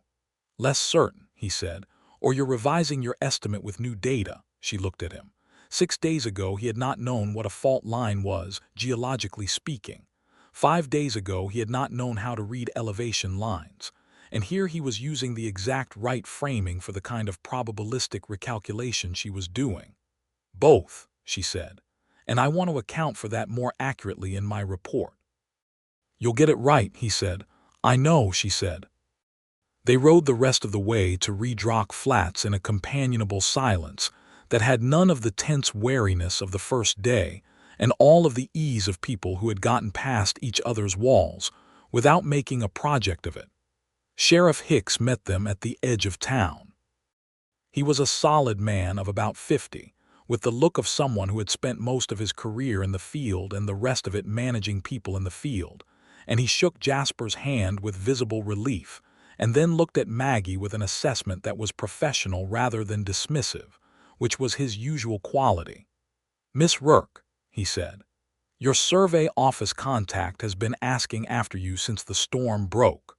Less certain, he said, or you're revising your estimate with new data. She looked at him. 6 days ago he had not known what a fault line was, geologically speaking. 5 days ago he had not known how to read elevation lines. And here he was using the exact right framing for the kind of probabilistic recalculation she was doing. Both, she said, and I want to account for that more accurately in my report. You'll get it right, he said. I know, she said. They rode the rest of the way to Ridge Rock Flats in a companionable silence that had none of the tense wariness of the first day and all of the ease of people who had gotten past each other's walls without making a project of it. Sheriff Hicks met them at the edge of town. He was a solid man of about 50, with the look of someone who had spent most of his career in the field and the rest of it managing people in the field, and he shook Jasper's hand with visible relief and then looked at Maggie with an assessment that was professional rather than dismissive, which was his usual quality. Miss Rourke, he said. Your survey office contact has been asking after you since the storm broke.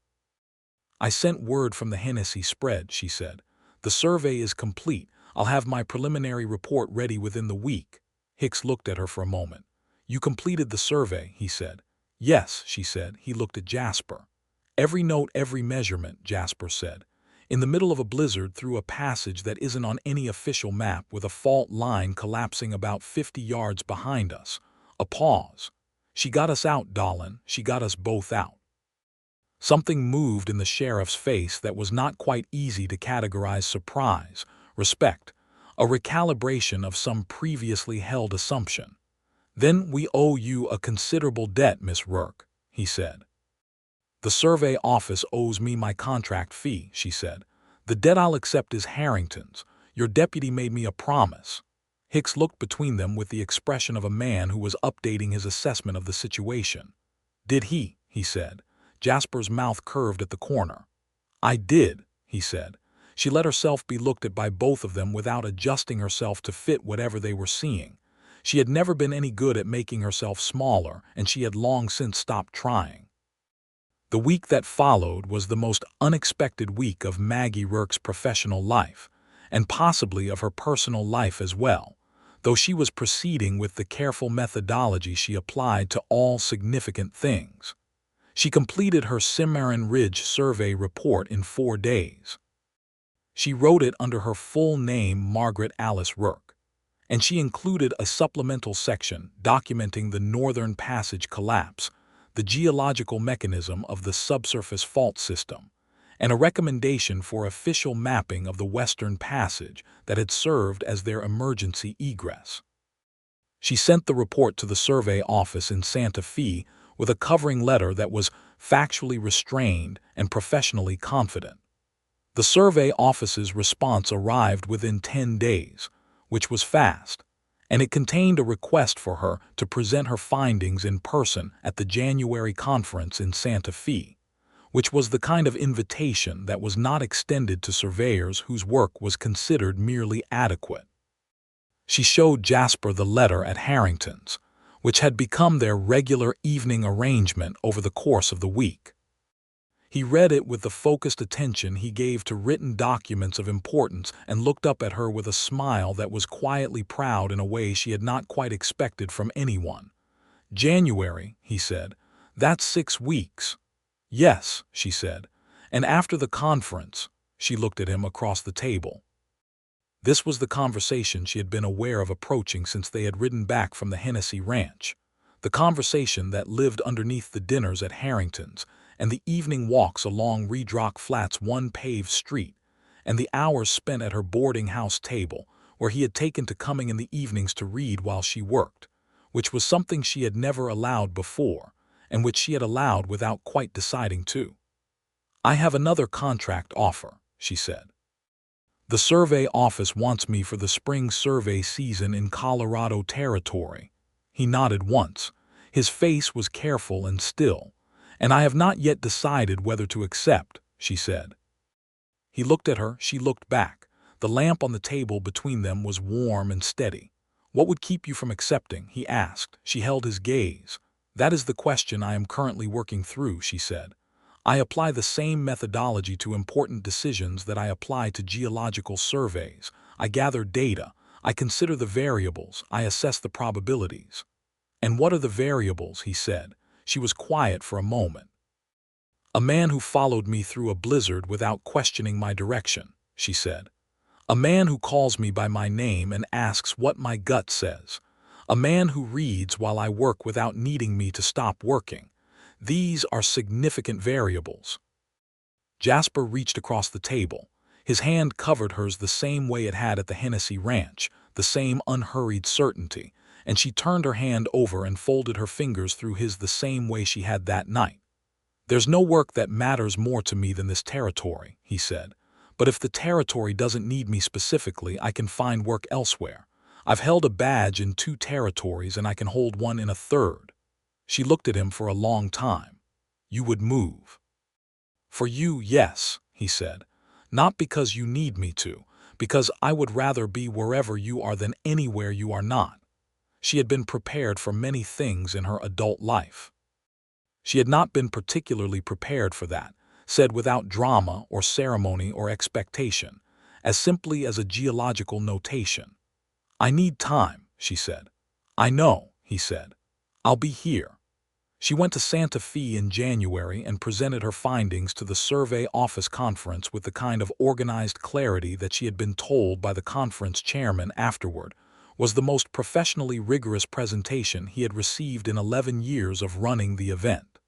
I sent word from the Hennessy spread, she said. The survey is complete. I'll have my preliminary report ready within the week. Hicks looked at her for a moment. You completed the survey, he said. Yes, she said. He looked at Jasper. Every note, every measurement, Jasper said. In the middle of a blizzard through a passage that isn't on any official map with a fault line collapsing about 50 yards behind us. A pause. She got us out, Dolan. She got us both out. Something moved in the sheriff's face that was not quite easy to categorize: surprise, respect, a recalibration of some previously held assumption. Then we owe you a considerable debt, Miss Rourke, he said. The survey office owes me my contract fee, she said. The debt I'll accept is Harrington's. Your deputy made me a promise. Hicks looked between them with the expression of a man who was updating his assessment of the situation. Did he said. Jasper's mouth curved at the corner. I did, he said. She let herself be looked at by both of them without adjusting herself to fit whatever they were seeing. She had never been any good at making herself smaller, and she had long since stopped trying. The week that followed was the most unexpected week of Maggie Rourke's professional life, and possibly of her personal life as well, though she was proceeding with the careful methodology she applied to all significant things. She completed her Cimarron Ridge survey report in 4 days. She wrote it under her full name, Margaret Alice Rourke, and she included a supplemental section documenting the Northern Passage collapse, the geological mechanism of the subsurface fault system, and a recommendation for official mapping of the Western Passage that had served as their emergency egress. She sent the report to the survey office in Santa Fe with a covering letter that was factually restrained and professionally confident. The survey office's response arrived within 10 days, which was fast, and it contained a request for her to present her findings in person at the January conference in Santa Fe, which was the kind of invitation that was not extended to surveyors whose work was considered merely adequate. She showed Jasper the letter at Harrington's, which had become their regular evening arrangement over the course of the week. He read it with the focused attention he gave to written documents of importance and looked up at her with a smile that was quietly proud in a way she had not quite expected from anyone. January, he said. That's 6 weeks. Yes, she said. And after the conference, she looked at him across the table. This was the conversation she had been aware of approaching since they had ridden back from the Hennessy ranch. The conversation that lived underneath the dinners at Harrington's, and the evening walks along Redrock Flat's one paved street, and the hours spent at her boarding house table, where he had taken to coming in the evenings to read while she worked, which was something she had never allowed before, and which she had allowed without quite deciding to. I have another contract offer, she said. The survey office wants me for the spring survey season in Colorado Territory. He nodded once. His face was careful and still. And I have not yet decided whether to accept, she said. He looked at her, she looked back. The lamp on the table between them was warm and steady. What would keep you from accepting? He asked. She held his gaze. That is the question I am currently working through, she said. I apply the same methodology to important decisions that I apply to geological surveys. I gather data. I consider the variables. I assess the probabilities. And what are the variables? He said. She was quiet for a moment. A man who followed me through a blizzard without questioning my direction, she said. A man who calls me by my name and asks what my gut says. A man who reads while I work without needing me to stop working. These are significant variables. Jasper reached across the table. His hand covered hers the same way it had at the Hennessy ranch, the same unhurried certainty, and she turned her hand over and folded her fingers through his the same way she had that night. There's no work that matters more to me than this territory, he said. But if the territory doesn't need me specifically, I can find work elsewhere. I've held a badge in 2 territories and I can hold one in a 3rd. She looked at him for a long time. You would move. For you, yes, he said. Not because you need me to, because I would rather be wherever you are than anywhere you are not. She had been prepared for many things in her adult life. She had not been particularly prepared for that, said without drama or ceremony or expectation, as simply as a geological notation. "I need time," she said. "I know," he said. "I'll be here." She went to Santa Fe in January and presented her findings to the survey office conference with the kind of organized clarity that she had been told by the conference chairman afterward was the most professionally rigorous presentation he had received in 11 years of running the event.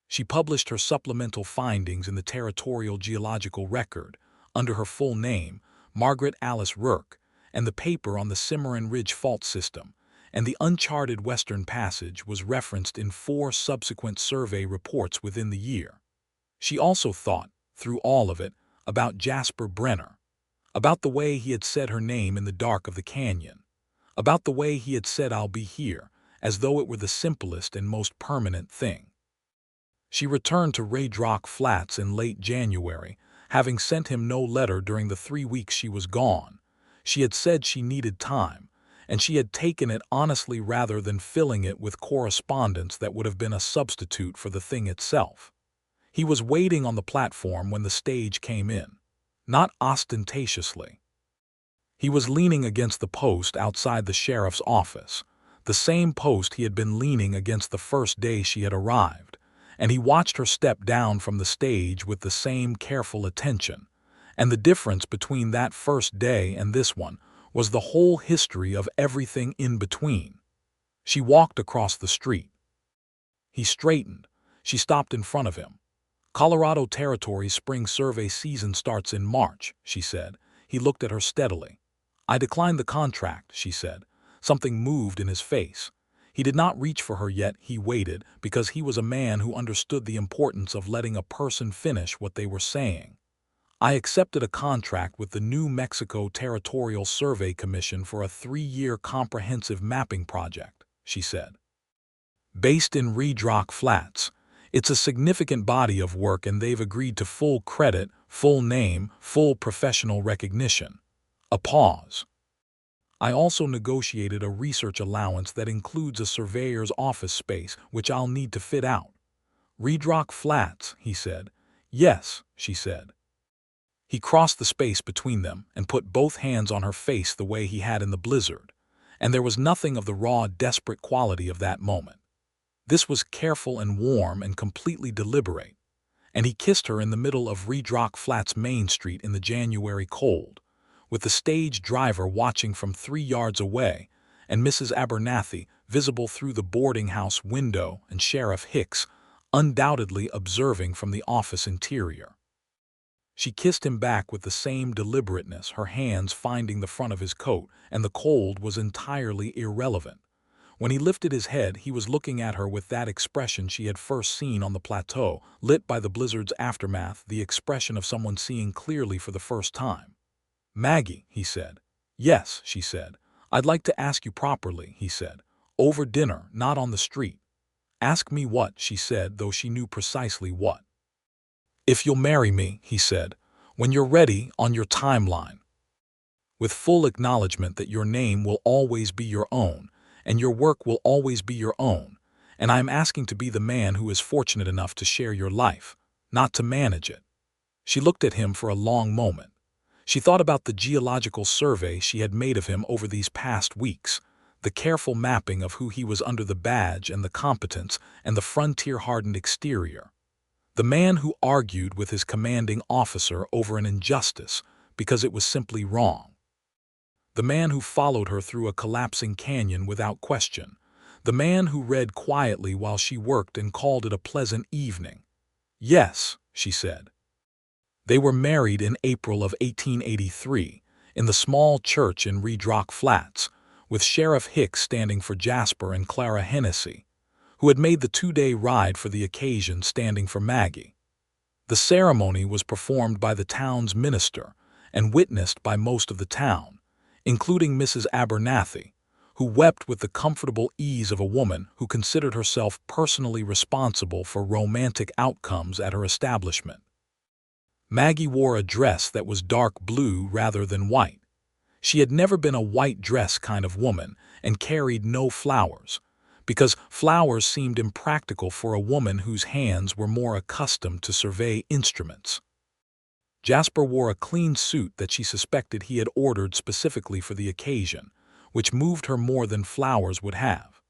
She published her supplemental findings in the Territorial Geological Record, under her full name, Margaret Alice Rourke, and the paper on the Cimarron Ridge fault system, and the uncharted Western Passage was referenced in 4 subsequent survey reports within the year. She also thought, through all of it, about Jasper Brenner, about the way he had said her name in the dark of the canyon, about the way he had said "I'll be here," as though it were the simplest and most permanent thing. She returned to Riedrock Flats in late January, having sent him no letter during the 3 weeks she was gone. She had said she needed time, and she had taken it honestly rather than filling it with correspondence that would have been a substitute for the thing itself. He was waiting on the platform when the stage came in, not ostentatiously. He was leaning against the post outside the sheriff's office, the same post he had been leaning against the first day she had arrived, and he watched her step down from the stage with the same careful attention, and the difference between that first day and this one was the whole history of everything in between. She walked across the street. He straightened. She stopped in front of him. "Colorado Territory's spring survey season starts in March," she said. He looked at her steadily. "I declined the contract," she said. Something moved in his face. He did not reach for her yet. He waited, because he was a man who understood the importance of letting a person finish what they were saying. "I accepted a contract with the New Mexico Territorial Survey Commission for a 3-year comprehensive mapping project," she said. "Based in Riedrock Flats. It's a significant body of work and they've agreed to full credit, full name, full professional recognition." A pause. "I also negotiated a research allowance that includes a surveyor's office space, which I'll need to fit out." "Riedrock Flats," he said. "Yes," she said. He crossed the space between them and put both hands on her face the way he had in the blizzard, and there was nothing of the raw, desperate quality of that moment. This was careful and warm and completely deliberate, and he kissed her in the middle of Riedrock Flats Main Street in the January cold, with the stage driver watching from 3 yards away, and Mrs. Abernathy visible through the boarding house window, and Sheriff Hicks undoubtedly observing from the office interior. She kissed him back with the same deliberateness, her hands finding the front of his coat, and the cold was entirely irrelevant. When he lifted his head, he was looking at her with that expression she had first seen on the plateau, lit by the blizzard's aftermath, the expression of someone seeing clearly for the first time. "Maggie," he said. "Yes," she said. "I'd like to ask you properly," he said. "Over dinner, not on the street." "Ask me what?" she said, though she knew precisely what. "If you'll marry me," he said, "when you're ready, on your timeline. With full acknowledgement that your name will always be your own, and your work will always be your own, and I am asking to be the man who is fortunate enough to share your life, not to manage it." She looked at him for a long moment. She thought about the geological survey she had made of him over these past weeks, the careful mapping of who he was under the badge and the competence and the frontier-hardened exterior. The man who argued with his commanding officer over an injustice because it was simply wrong. The man who followed her through a collapsing canyon without question. The man who read quietly while she worked and called it a pleasant evening. "Yes," she said. They were married in April of 1883, in the small church in Riedrock Flats, with Sheriff Hicks standing for Jasper and Clara Hennessy, who had made the 2-day ride for the occasion, standing for Maggie. The ceremony was performed by the town's minister and witnessed by most of the town, including Mrs. Abernathy, who wept with the comfortable ease of a woman who considered herself personally responsible for romantic outcomes at her establishment. Maggie wore a dress that was dark blue rather than white. She had never been a white dress kind of woman, and carried no flowers, because flowers seemed impractical for a woman whose hands were more accustomed to survey instruments. Jasper wore a clean suit that she suspected he had ordered specifically for the occasion, which moved her more than flowers would have.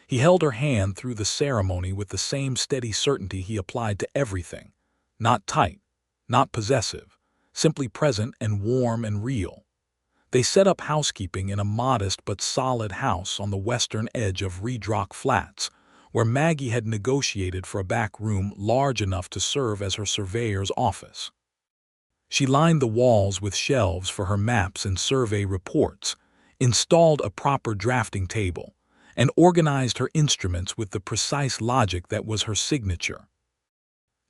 He held her hand through the ceremony with the same steady certainty he applied to everything, not tight, not possessive, simply present and warm and real. They set up housekeeping in a modest but solid house on the western edge of Redrock Flats, where Maggie had negotiated for a back room large enough to serve as her surveyor's office. She lined the walls with shelves for her maps and survey reports, installed a proper drafting table, and organized her instruments with the precise logic that was her signature.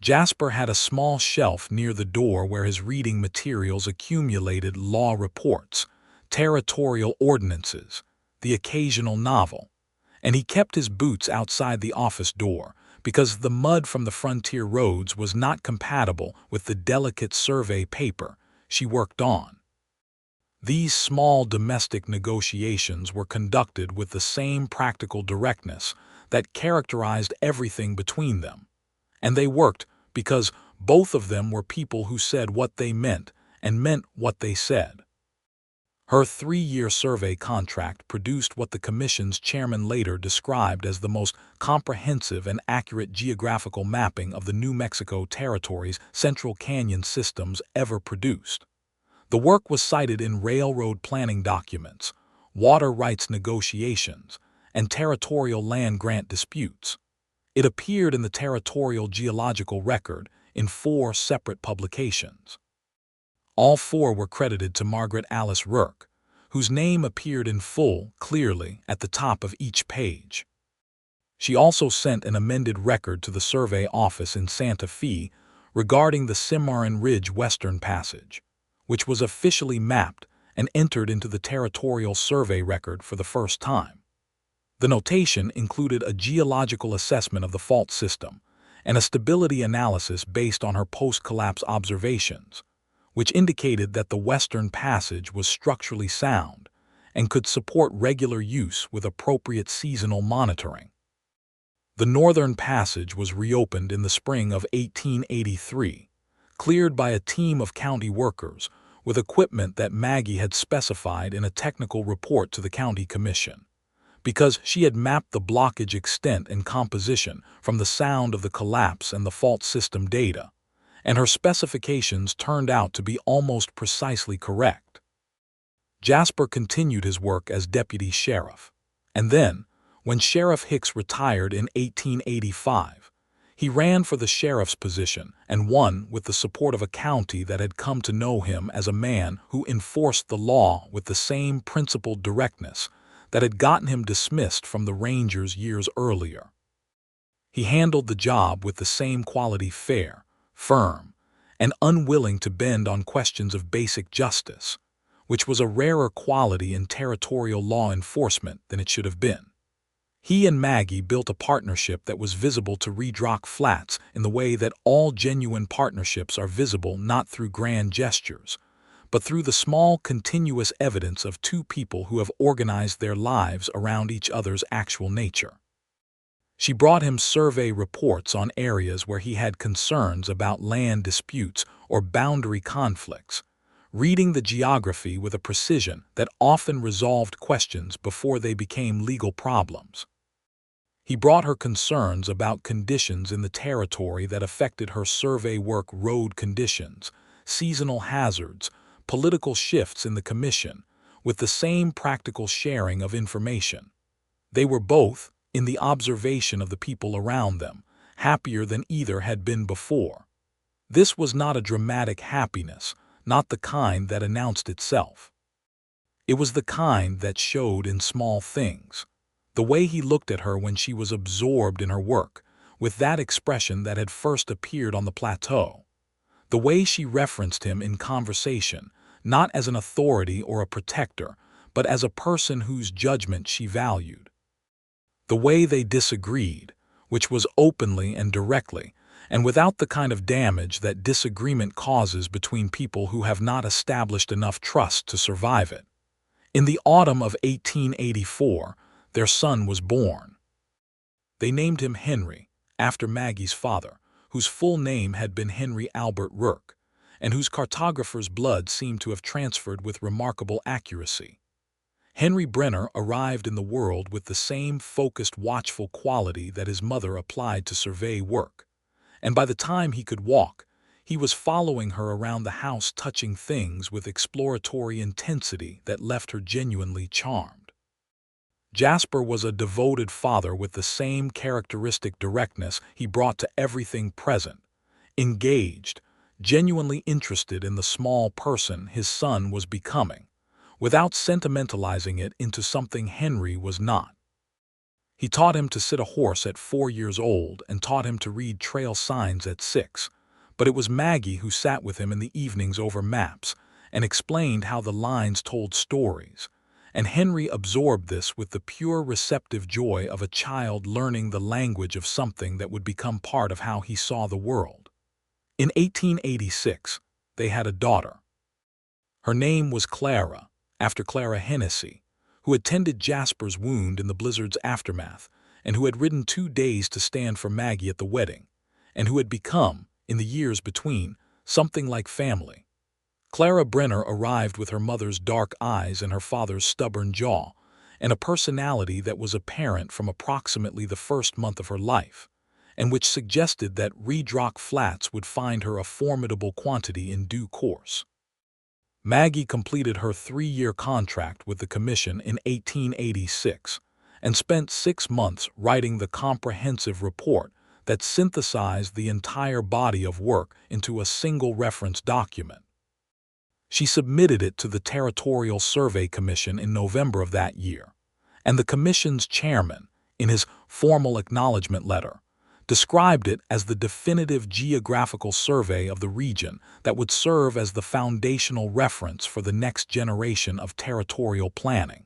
Jasper had a small shelf near the door where his reading materials accumulated: law reports, territorial ordinances, the occasional novel, and he kept his boots outside the office door because the mud from the frontier roads was not compatible with the delicate survey paper she worked on. These small domestic negotiations were conducted with the same practical directness that characterized everything between them, and they worked because both of them were people who said what they meant and meant what they said. Her 3-year survey contract produced what the commission's chairman later described as the most comprehensive and accurate geographical mapping of the New Mexico Territory's Central Canyon systems ever produced. The work was cited in railroad planning documents, water rights negotiations, and territorial land grant disputes. It appeared in the Territorial Geological Record in 4 separate publications. All 4 were credited to Margaret Alice Rourke, whose name appeared in full, clearly, at the top of each page. She also sent an amended record to the survey office in Santa Fe regarding the Cimarron Ridge Western Passage, which was officially mapped and entered into the Territorial Survey Record for the first time. The notation included a geological assessment of the fault system and a stability analysis based on her post-collapse observations, which indicated that the Western Passage was structurally sound and could support regular use with appropriate seasonal monitoring. The Northern Passage was reopened in the spring of 1883, cleared by a team of county workers with equipment that Maggie had specified in a technical report to the county commission, because she had mapped the blockage extent and composition from the sound of the collapse and the fault system data, and her specifications turned out to be almost precisely correct. Jasper continued his work as deputy sheriff, and then, when Sheriff Hicks retired in 1885, he ran for the sheriff's position and won with the support of a county that had come to know him as a man who enforced the law with the same principled directness that had gotten him dismissed from the Rangers years earlier. He handled the job with the same quality: fair, firm, and unwilling to bend on questions of basic justice, which was a rarer quality in territorial law enforcement than it should have been. He and Maggie built a partnership that was visible to Redrock Flats in the way that all genuine partnerships are visible not through grand gestures, but through the small continuous evidence of 2 people who have organized their lives around each other's actual nature. She brought him survey reports on areas where he had concerns about land disputes or boundary conflicts, reading the geography with a precision that often resolved questions before they became legal problems. He brought her concerns about conditions in the territory that affected her survey work: road conditions, seasonal hazards, political shifts in the commission, with the same practical sharing of information. They were both, in the observation of the people around them, happier than either had been before. This was not a dramatic happiness, not the kind that announced itself. It was the kind that showed in small things. The way he looked at her when she was absorbed in her work, with that expression that had first appeared on the plateau. The way she referenced him in conversation, not as an authority or a protector, but as a person whose judgment she valued. The way they disagreed, which was openly and directly, and without the kind of damage that disagreement causes between people who have not established enough trust to survive it. In the autumn of 1884, their son was born. They named him Henry, after Maggie's father, whose full name had been Henry Albert Rourke, and whose cartographer's blood seemed to have transferred with remarkable accuracy. Henry Brenner arrived in the world with the same focused, watchful quality that his mother applied to survey work, and by the time he could walk, he was following her around the house, touching things with exploratory intensity that left her genuinely charmed. Jasper was a devoted father with the same characteristic directness he brought to everything present, engaged, genuinely interested in the small person his son was becoming, without sentimentalizing it into something Henry was not. He taught him to sit a horse at 4 years old and taught him to read trail signs at 6, but it was Maggie who sat with him in the evenings over maps and explained how the lines told stories, and Henry absorbed this with the pure receptive joy of a child learning the language of something that would become part of how he saw the world. In 1886, they had a daughter. Her name was Clara, after Clara Hennessy, who had tended Jasper's wound in the blizzard's aftermath and who had ridden 2 days to stand for Maggie at the wedding, and who had become, in the years between, something like family. Clara Brenner arrived with her mother's dark eyes and her father's stubborn jaw, and a personality that was apparent from approximately the first month of her life, and which suggested that Ridge Rock Flats would find her a formidable quantity in due course. Maggie completed her 3-year contract with the Commission in 1886 and spent 6 months writing the comprehensive report that synthesized the entire body of work into a single reference document. She submitted it to the Territorial Survey Commission in November of that year, and the Commission's chairman, in his formal acknowledgement letter, described it as the definitive geographical survey of the region that would serve as the foundational reference for the next generation of territorial planning.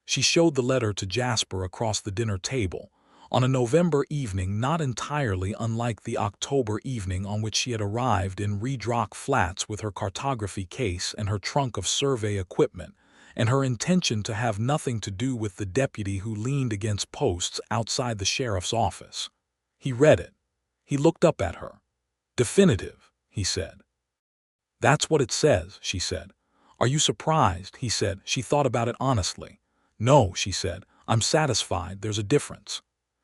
She showed the letter to Jasper across the dinner table, on a November evening not entirely unlike the October evening on which she had arrived in Ridge Rock Flats with her cartography case and her trunk of survey equipment, and her intention to have nothing to do with the deputy who leaned against posts outside the sheriff's office. He read it. He looked up at her. "Definitive," he said. "That's what it says," she said. "Are you surprised?" he said. She thought about it honestly. "No," she said. "I'm satisfied. There's a difference."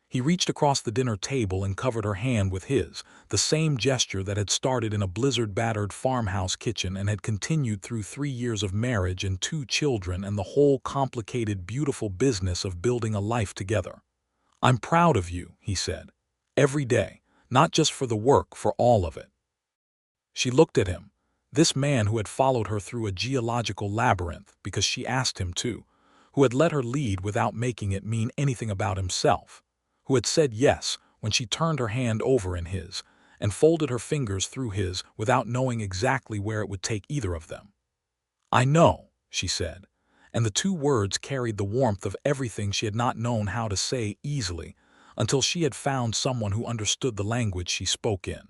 He reached across the dinner table and covered her hand with his, the same gesture that had started in a blizzard-battered farmhouse kitchen and had continued through 3 years of marriage and 2 children and the whole complicated, beautiful business of building a life together. "I'm proud of you," he said. "Every day, not just for the work, for all of it." She looked at him, this man who had followed her through a geological labyrinth because she asked him to, who had let her lead without making it mean anything about himself, who had said yes when she turned her hand over in his and folded her fingers through his without knowing exactly where it would take either of them. "I know," she said, and the 2 words carried the warmth of everything she had not known how to say easily until she had found someone who understood the language she spoke in.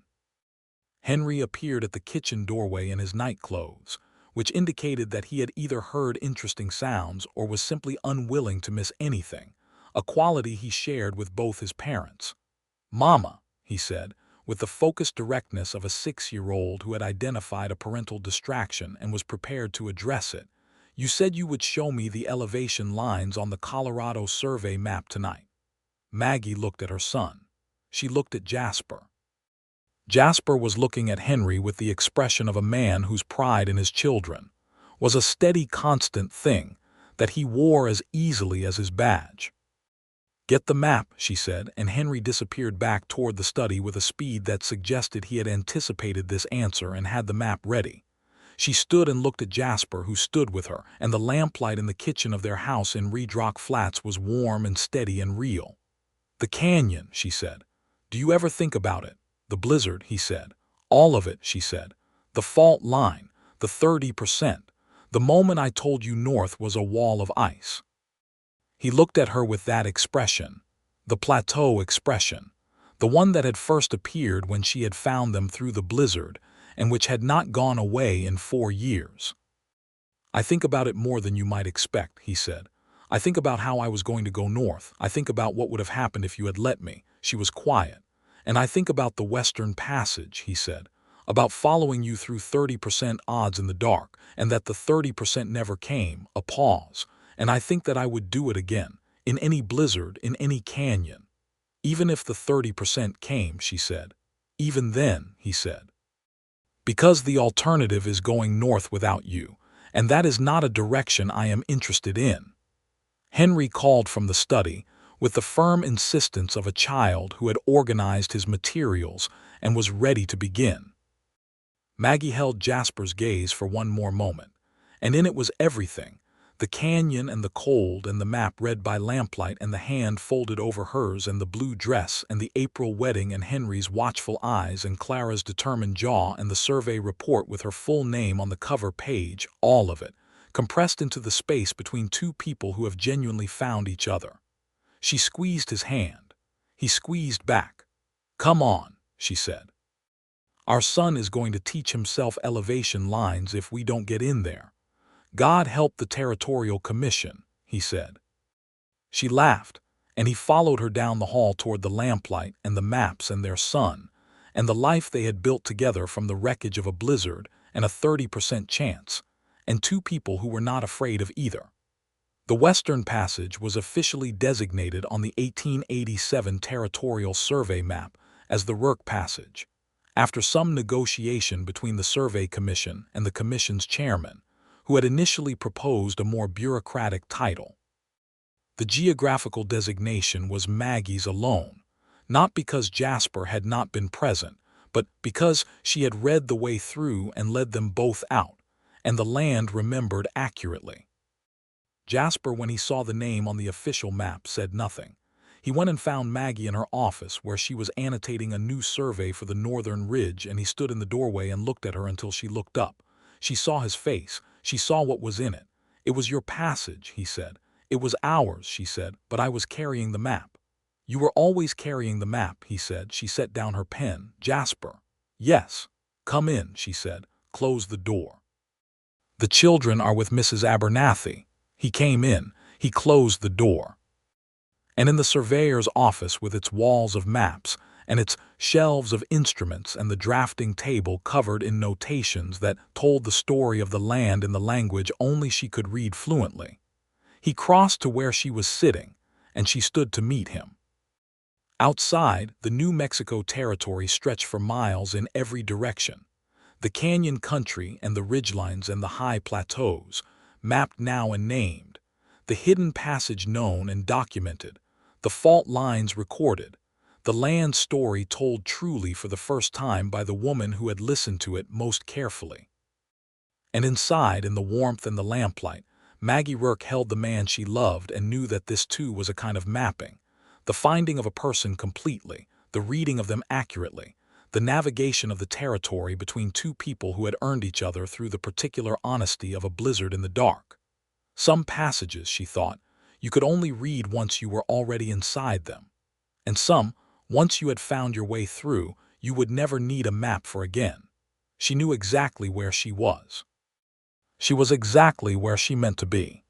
Henry appeared at the kitchen doorway in his nightclothes, which indicated that he had either heard interesting sounds or was simply unwilling to miss anything, a quality he shared with both his parents. "Mama," he said, with the focused directness of a 6-year-old who had identified a parental distraction and was prepared to address it, "you said you would show me the elevation lines on the Colorado survey map tonight." Maggie looked at her son. She looked at Jasper. Jasper was looking at Henry with the expression of a man whose pride in his children was a steady, constant thing that he wore as easily as his badge. "Get the map," she said, and Henry disappeared back toward the study with a speed that suggested he had anticipated this answer and had the map ready. She stood and looked at Jasper, who stood with her, and the lamplight in the kitchen of their house in Ridge Rock Flats was warm and steady and real. "The canyon," she said. "Do you ever think about it?" "The blizzard," he said. "All of it," she said. "The fault line, the 30%. The moment I told you north was a wall of ice." He looked at her with that expression, the plateau expression, the one that had first appeared when she had found them through the blizzard and which had not gone away in 4 years. I think about it more than you might expect, he said. I think about how I was going to go north. I think about what would have happened if you had let me. She was quiet. And I think about the Western Passage, he said, about following you through 30% odds in the dark, and that the 30% never came, a pause. And I think that I would do it again, in any blizzard, in any canyon. Even if the 30% came, she said. Even then, he said. Because the alternative is going north without you, and that is not a direction I am interested in. Henry called from the study, with the firm insistence of a child who had organized his materials and was ready to begin. Maggie held Jasper's gaze for one more moment, and in it was everything, the canyon and the cold and the map read by lamplight and the hand folded over hers and the blue dress and the April wedding and Henry's watchful eyes and Clara's determined jaw and the survey report with her full name on the cover page, all of it, compressed into the space between two people who have genuinely found each other. She squeezed his hand. He squeezed back. "Come on," she said. "Our son is going to teach himself elevation lines if we don't get in there. God help the Territorial Commission," he said. She laughed, and he followed her down the hall toward the lamplight and the maps and their son, and the life they had built together from the wreckage of a blizzard and a 30% chance, and two people who were not afraid of either. The Western Passage was officially designated on the 1887 Territorial Survey map as the Rourke Passage, after some negotiation between the Survey Commission and the Commission's chairman, who had initially proposed a more bureaucratic title. The geographical designation was Maggie's alone, not because Jasper had not been present, but because she had read the way through and led them both out, and the land remembered accurately. Jasper, when he saw the name on the official map, said nothing. He went and found Maggie in her office where she was annotating a new survey for the Northern Ridge, and he stood in the doorway and looked at her until she looked up. She saw his face. She saw what was in it. "It was your passage," he said. "It was ours," she said, "but I was carrying the map." "You were always carrying the map," he said. She set down her pen. "Jasper." "Yes." "Come in," she said. "Close the door." "The children are with Mrs. Abernathy." He came in. He closed the door. And in the surveyor's office, with its walls of maps and its shelves of instruments and the drafting table covered in notations that told the story of the land in the language only she could read fluently, he crossed to where she was sitting, and she stood to meet him. Outside, the New Mexico territory stretched for miles in every direction. The canyon country and the ridgelines and the high plateaus, mapped now and named, the hidden passage known and documented, the fault lines recorded, the land story told truly for the first time by the woman who had listened to it most carefully. And inside, in the warmth and the lamplight, Maggie Rourke held the man she loved and knew that this too was a kind of mapping, the finding of a person completely, the reading of them accurately, the navigation of the territory between two people who had earned each other through the particular honesty of a blizzard in the dark. Some passages, she thought, you could only read once you were already inside them. And some, once you had found your way through, you would never need a map for again. She knew exactly where she was. She was exactly where she meant to be.